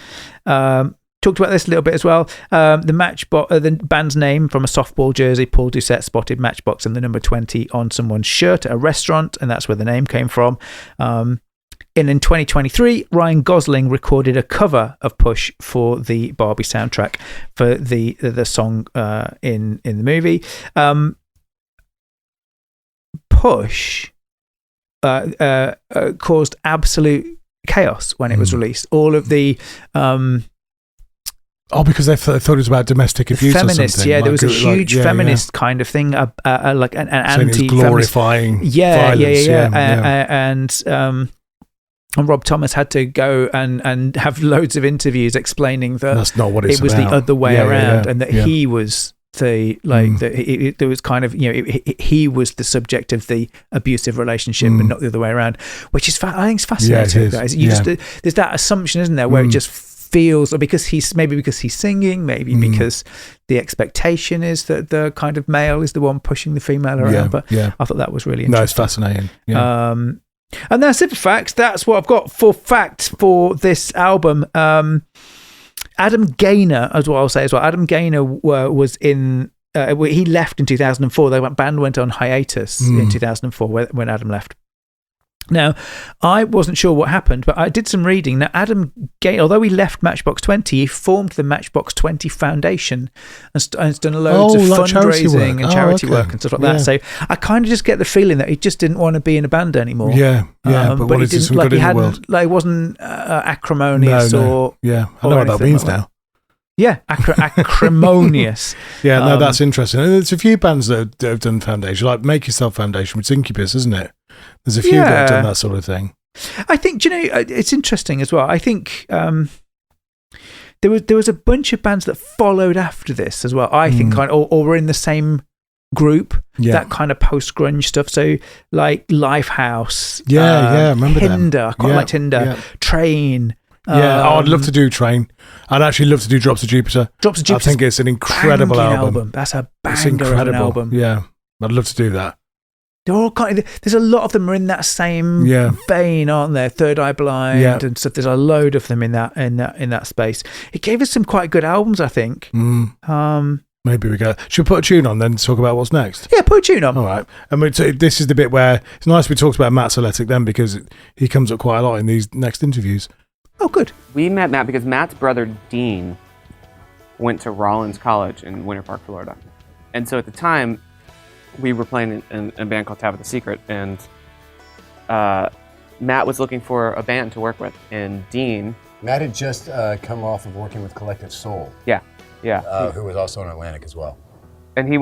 Yeah. Talked about this a little bit as well. The band's name from a softball jersey. Paul Doucette spotted Matchbox and the number 20 on someone's shirt at a restaurant, and that's where the name came from. And in 2023, Ryan Gosling recorded a cover of Push for the Barbie soundtrack for the song in the movie. Push caused absolute chaos when it was released. All of the because they thought it was about domestic abuse feminists, or something. Yeah, there was a huge feminist kind of thing, like an anti-feminist. Glorifying violence. And Rob Thomas had to go and have loads of interviews explaining that that's not what it was about. The other way around, and that he was there was kind of, he was the subject of the abusive relationship and not the other way around, which is I think it's fascinating. Yeah, it is. There's that assumption, isn't there, where it just feels, or because he's singing, maybe because the expectation is that the kind of male is the one pushing the female around. But I thought that was really interesting. No, it's fascinating. Yeah. And that's it for facts. That's what I've got for facts for this album. Adam Gaynor, as well, I'll say as well. Adam Gaynor was in. He left in 2004. The band went on hiatus in 2004 when Adam left. Now, I wasn't sure what happened, but I did some reading. Now, Adam Gaynor, although he left Matchbox 20, he formed the Matchbox 20 Foundation and has done loads of fundraising and charity work and stuff like that. So I kind of just get the feeling that he just didn't want to be in a band anymore. But he didn't, like, he wasn't acrimonious or... Yeah, I know what that means now. Yeah, acrimonious. That's interesting. And there's a few bands that have done Foundation, like Make Yourself Foundation with Incubus, isn't it? There's a few that have done that sort of thing. I think, it's interesting as well. I think there was a bunch of bands that followed after this as well. I think or were in the same group, that kind of post-grunge stuff. So like Lifehouse, remember Hinder, them. I quite liked Hinder, Train. I'd love to do Train. I'd actually love to do Drops of Jupiter. Drops of Jupiter. I think it's an incredible album. That's a banger of an album. Yeah, I'd love to do that. They're all there's a lot of them are in that same vein, aren't there? Third Eye Blind and stuff. There's a load of them in that space. It gave us some quite good albums, I think. Maybe we go. Should we put a tune on then to talk about what's next? Yeah, put a tune on. All right. And this is the bit where it's nice we talked about Matt Seletic then, because he comes up quite a lot in these next interviews. Oh, good. We met Matt because Matt's brother Dean went to Rollins College in Winter Park, Florida. And so at the time, we were playing in a band called Tabitha Secret, and Matt was looking for a band to work with, and Dean... Matt had just come off of working with Collective Soul. Yeah. Who was also in Atlantic as well. And he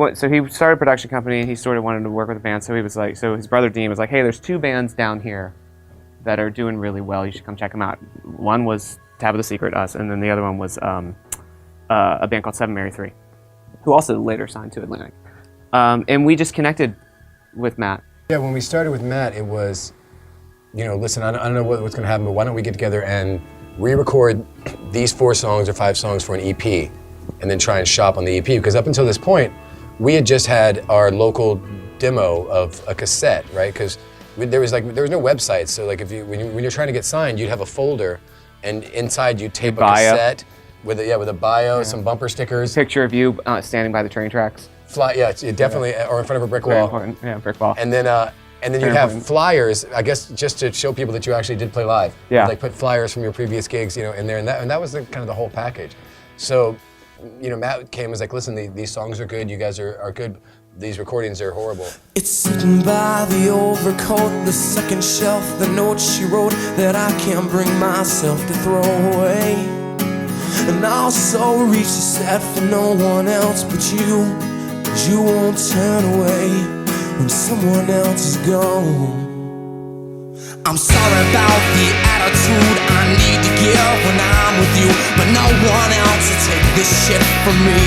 started a production company, and he sort of wanted to work with a band, so his brother Dean was like, hey, there's 2 bands down here that are doing really well, you should come check them out. One was Tabitha Secret, us, and then the other one was a band called 7 Mary 3, who also later signed to Atlantic. And we just connected with Matt. Yeah, when we started with Matt, it was, listen, I don't know what's gonna happen, but why don't we get together and re-record these 4 songs or 5 songs for an EP, and then try and shop on the EP, because up until this point, we had just had our local demo of a cassette, right? Because there was no website, so like when you're trying to get signed, you'd have a folder and inside you tape a cassette with a bio, some bumper stickers. Picture of you standing by the train tracks. Definitely, or in front of a brick wall. Yeah, brick wall. And then you have flyers, I guess, just to show people that you actually did play live. Yeah. Like put flyers from your previous gigs, in there, and that was kind of the whole package. So, Matt came and was like, listen, these songs are good, you guys are good, these recordings are horrible. It's sitting by the overcoat, the second shelf, the note she wrote that I can't bring myself to throw away. And I also reach the set for no one else but you, 'cause you won't turn away when someone else is gone. I'm sorry about the attitude I need to give when I'm with you, but no one else will take this shit from me.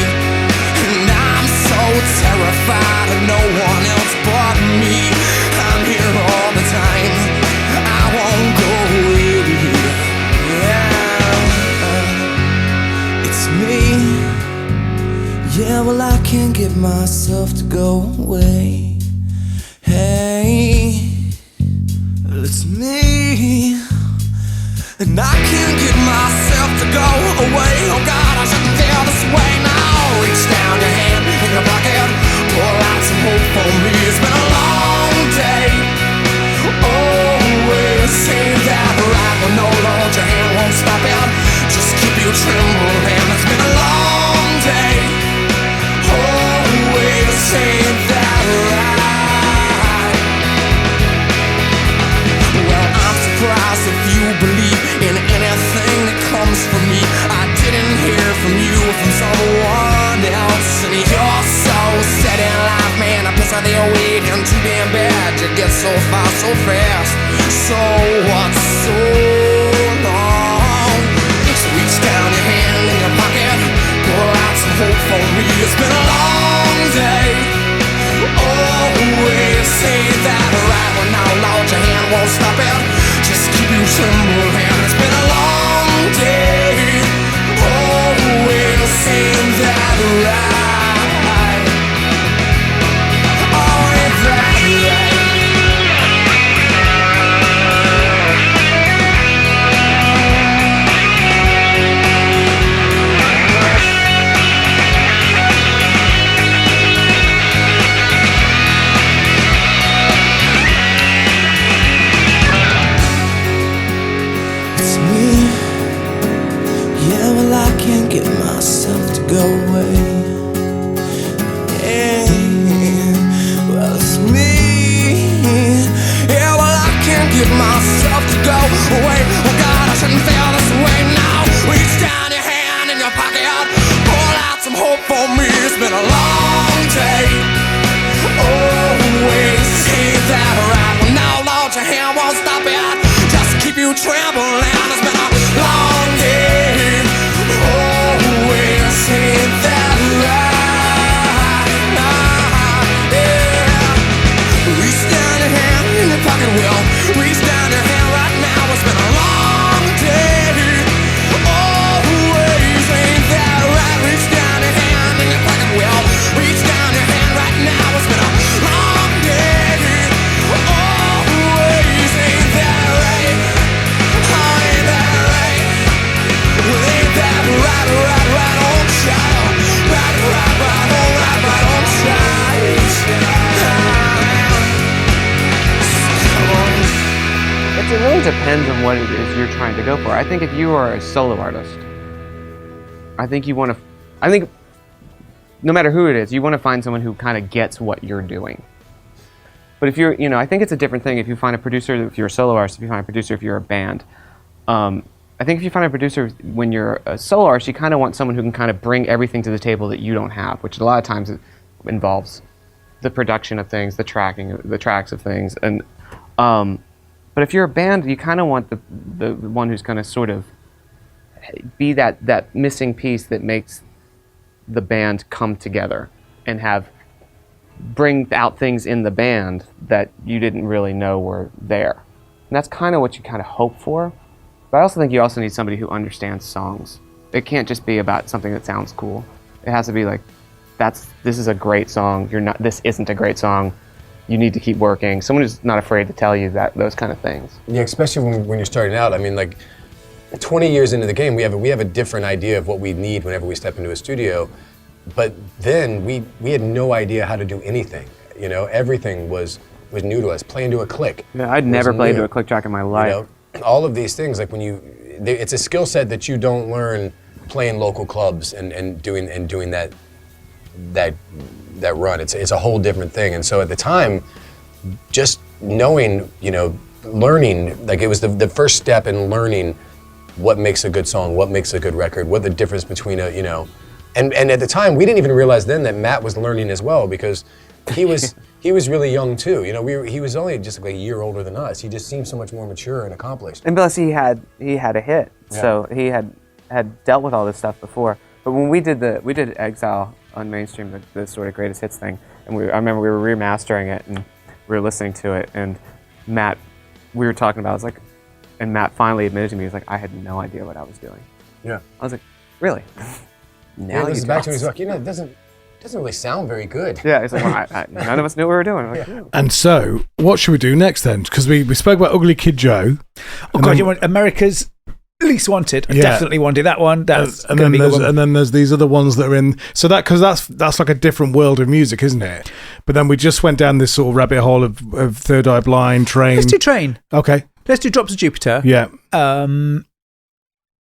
And I'm so terrified of no one else but me. I'm here all the time, I won't go away. Yeah, it's me. Yeah, well, I can't get myself to go away. Hey, it's me. And I can't get myself to go away. Oh God, I shouldn't feel this way now. Reach down your hand in your pocket, pull out some hope for me. It's been a long day. Always say that right when no Lord, your hand won't stop it. Just keep you trembling. It's been a long day. Always say that right. Well, I'm surprised if you believe in anything that comes from me. I didn't hear from you, from someone else. And you're so set in life, man. I piss out the waiting too damn bad. You get so far so fast. So what's so long? So reach down your hand in your pocket, pull out some hope for me. It's been a long day. Always say that right when out loud your hand won't stop it. Just keep you trembling. It's been a long day. Always say that right. Always that right. Get myself to go away. Yeah, well, it's me. Yeah, well, I can't get myself to go away. Oh God, I shouldn't feel this way now. Reach down your hand in your pocket, pull out some hope for me. It's been a long day. Always say that right when now, Lord, your hand won't stop it. Just keep you trembling. It's been a long day. Always say that right, yeah. Reach down your hand in your pocket, will. Reach down your hand right now. It's been a long day. Always say that right. Reach down your hand in your pocket, will. Reach down your hand right now. It's been a long day. Always say that right. Oh, ain't that right? Well, ain't that right, right on child. Right on child. It really depends on what it is you're trying to go for. I think if you are a solo artist, I think no matter who it is, you want to find someone who kind of gets what you're doing. But if you're, I think it's a different thing if you find a producer, if you're a solo artist, if you find a producer, if you're a band. I think if you find a producer when you're a solo artist, you kind of want someone who can kind of bring everything to the table that you don't have, which a lot of times involves the production of things, the tracks of things, and but if you're a band, you kind of want the one who's going to sort of be that missing piece that makes the band come together and bring out things in the band that you didn't really know were there. And that's kind of what you kind of hope for. But I also think you also need somebody who understands songs. It can't just be about something that sounds cool. It has to be like, this is a great song. This isn't a great song. You need to keep working. Someone who's not afraid to tell you those kind of things. Yeah, especially when you're starting out. I mean, like, 20 years into the game, we have a different idea of what we need whenever we step into a studio. But then we had no idea how to do anything. You know, everything was new to us. Playing to a click. Yeah, I'd never played to a click track in my life. You know, all of these things, like it's a skill set that you don't learn playing local clubs and doing that run. It's a whole different thing. And so at the time, just knowing, you know, learning, like it was the first step in learning what makes a good song, what makes a good record, what the difference between a, you know, and at the time we didn't even realize then that Matt was learning as well, because he was really young too. You know, he was only just like a year older than us. He just seemed so much more mature and accomplished. And plus he had a hit, so he had dealt with all this stuff before. But when we did Exile on Mainstream, the sort of greatest hits thing, and I remember we were remastering it and we were listening to it, and Matt, we were talking about, I was like, and Matt finally admitted to me, he was like, I had no idea what I was doing. Yeah. I was like, really? Now this is back to me, he's like, you know, it doesn't really sound very good. Yeah, he's like, well, none of us knew what we were doing. I'm like, yeah. And so, what should we do next then? Because we spoke about Ugly Kid Joe. Oh God, you want America's Least Wanted? I definitely wanted that one. That's and then there's these other ones that are in. So because that's like a different world of music, isn't it? But then we just went down this sort of rabbit hole of Third Eye Blind, Train. Let's do Train. Okay. Let's do Drops of Jupiter. Yeah.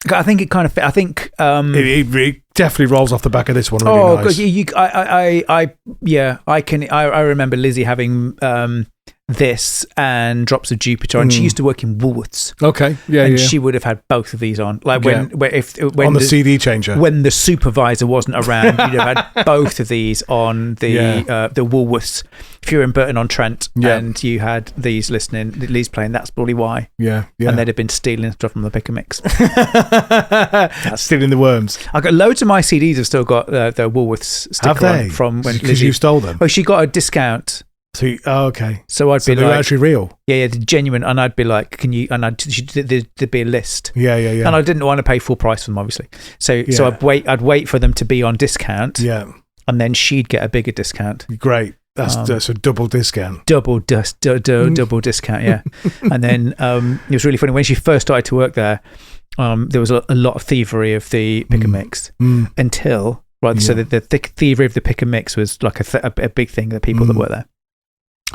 I think it kind of fit. I think it definitely rolls off the back of this one. Really nice. I remember Lizzie having this and Drops of Jupiter, and she used to work in Woolworths. Okay, and she would have had both of these on. Like when on the CD changer, when the supervisor wasn't around, you'd have had both of these on the Woolworths. If you were in Burton on Trent and you had these playing, that's probably why. Yeah. And they'd have been stealing stuff from the pick and mix. Stealing the worms. I got loads of my CDs have still got the Woolworths sticker on from when because you stole them. Well, she got a discount. Okay. So I'd be like, they're actually real. Yeah, the genuine. And I'd be like, "Can you?" And there'd be a list. Yeah. And I didn't want to pay full price for them, obviously. So I'd wait for them to be on discount. Yeah. And then she'd get a bigger discount. Great. That's a double discount. Double discount. Yeah. And then it was really funny when she first started to work there. There was a lot of thievery of the pick and mix until so the thievery of the pick and mix was like a big thing that people that were there.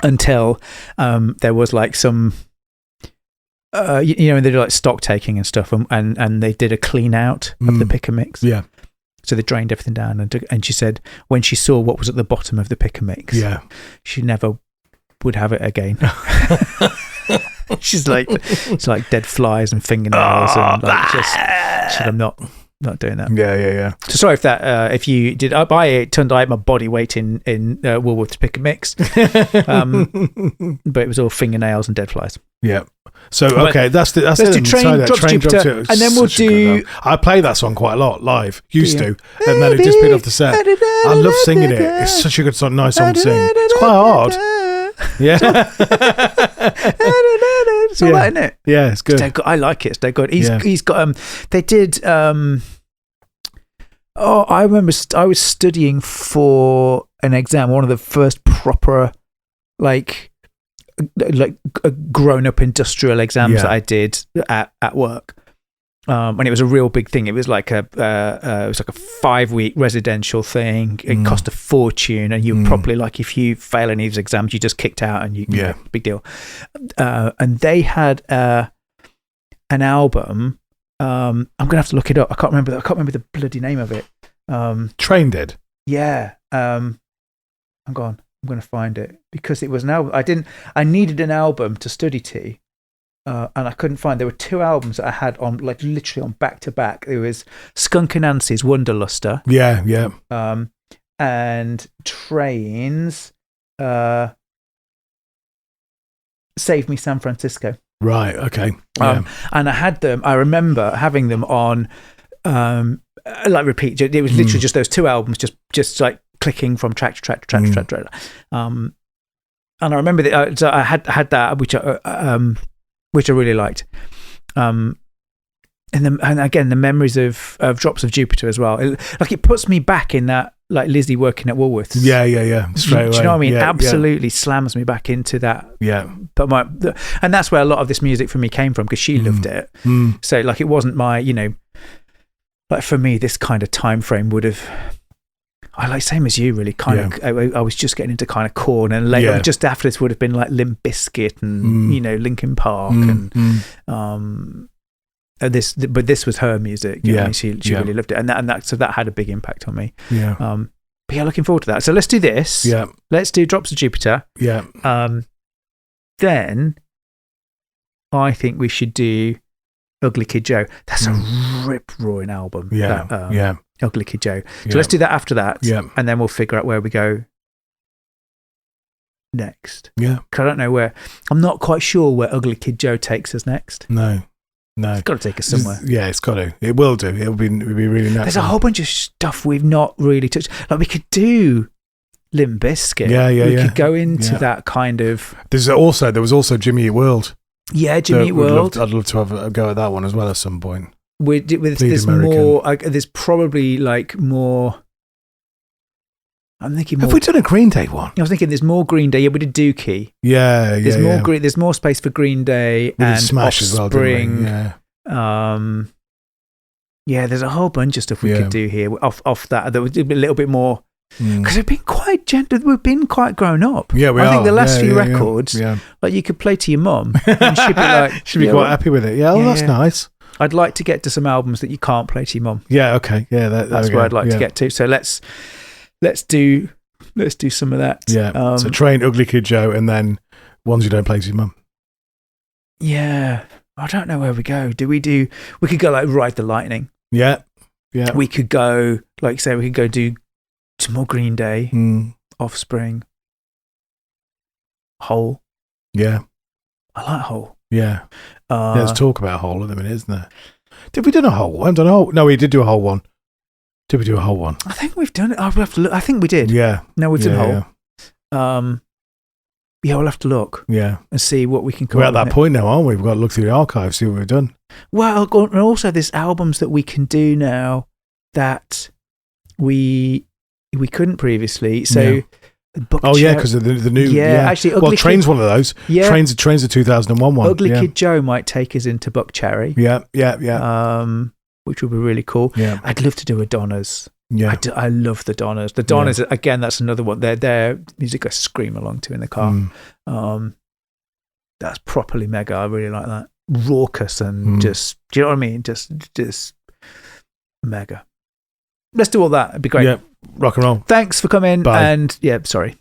Until there was like some, they did like stock taking and stuff, and they did a clean out of the pick and mix. Yeah. So they drained everything down, and she said when she saw what was at the bottom of the pick and mix, she never would have it again. She's like, it's like dead flies and fingernails, and like she said, I'm not doing that. Yeah. So sorry if you did. It turned out I had my body weight in Woolworths pick and mix, but it was all fingernails and dead flies. Yeah. So okay, let's do Train, Drops Jupiter, and then we'll do. I play that song quite a lot live. Used to, and then it just been off the set. I love singing it. It's such a good song, nice song to sing. It's quite hard. Yeah. It's all right, isn't it? Yeah, it's good. I like it. It's dead good. He's got they did I remember I was studying for an exam, one of the first proper like grown up industrial exams that I did at work. And it was a real big thing. It was like a 5-week residential thing. It cost a fortune, and you probably like if you fail any of these exams, you just kicked out, and big deal. And they had an album. I'm gonna have to look it up. I can't remember the bloody name of it. Train did. Yeah. I'm gone. I'm gonna find it because it was an album. I needed an album to study to. And I couldn't find. There were 2 albums that I had on, like literally on back to back. There was Skunk Anansi's Wonderluster. Yeah. And Train's Save Me San Francisco. Right. Okay. And I had them. I remember having them on, like repeat. It was literally just those 2 albums, just like clicking from track to track to track to track to track. And I remember that. So I had that, which I really liked. And again, the memories of Drops of Jupiter as well. It puts me back in that like Lizzie working at Woolworths. Yeah. Straight away. Do you know what I mean? Absolutely slams me back into that. Yeah. But and that's where a lot of this music for me came from, because she loved it. So like, it wasn't my, like for me, this kind of time frame would have, I like same as you really kind of, I was just getting into kind of Korn, and later just after this would have been like Limp Bizkit and Linkin Park and but this was her music. You know, she really loved it, and that had a big impact on me. But looking forward to that. So let's do this. Let's do Drops of Jupiter. Then I think we should do Ugly Kid Joe. That's a rip-roaring album. Ugly Kid Joe. So let's do that after that. And then we'll figure out where we go next. Because I don't know where. I'm not quite sure where Ugly Kid Joe takes us next. No. It's got to take us somewhere. It's got to. It will do. It'll be really nice. There's a whole bunch of stuff we've not really touched. Like, we could do Limp Bizkit. We could go into that kind of. There was also Jimmy Eat World. Yeah, Jimmy Eat World. I'd love to have a go at that one as well at some point. There's more. There's probably like more. I'm thinking more. Have we done a Green Day one? I was thinking there's more Green Day. Yeah, we did Dookie. There's more there's more space for Green Day and Smash Offspring. as well, there's a whole bunch of stuff we could do here off that. That would be a little bit more, because we've been quite gentle. We've been quite grown up. Yeah, I think the last few records, like you could play to your mum, and she'd be like, she'd be quite happy with it. That's nice. I'd like to get to some albums that you can't play to your mum. Yeah, okay, that's where I'd like to get to. So let's do some of that. Yeah. So train Ugly Kid Joe, and then ones you don't play to your mum. Yeah. I don't know where we go. We could go like Ride the Lightning. Yeah. We could go, like say, we could go do some more Green Day, Offspring, Hole. Yeah. I like Hole. Yeah. Let's talk about Hole at the minute, isn't there? Did we do a Hole? I haven't done a Hole. No, we did do a Hole one. Did we do a Hole one? I think we've done it. I'll have to look. I think we did. Yeah. No, we've done Hole. We'll have to look. Yeah. And see what we can come We're at that point now, aren't we? We've got to look through the archives, see what we've done. Well, and also there's albums that we can do now that we couldn't previously. So because of the new. Yeah, actually, Ugly Train's one of those. Yeah. Train's a 2001 one. Ugly Kid Joe might take us into Buck Cherry. Yeah. Which would be really cool. Yeah. I'd love to do a Donnas. Yeah. I love the Donnas. The Donnas, again, that's another one. Their music I scream along to in the car. That's properly mega. I really like that. Raucous and just, do you know what I mean? Just mega. Let's do all that. It'd be great. Yeah. Rock and roll. Thanks for coming. Bye. And sorry.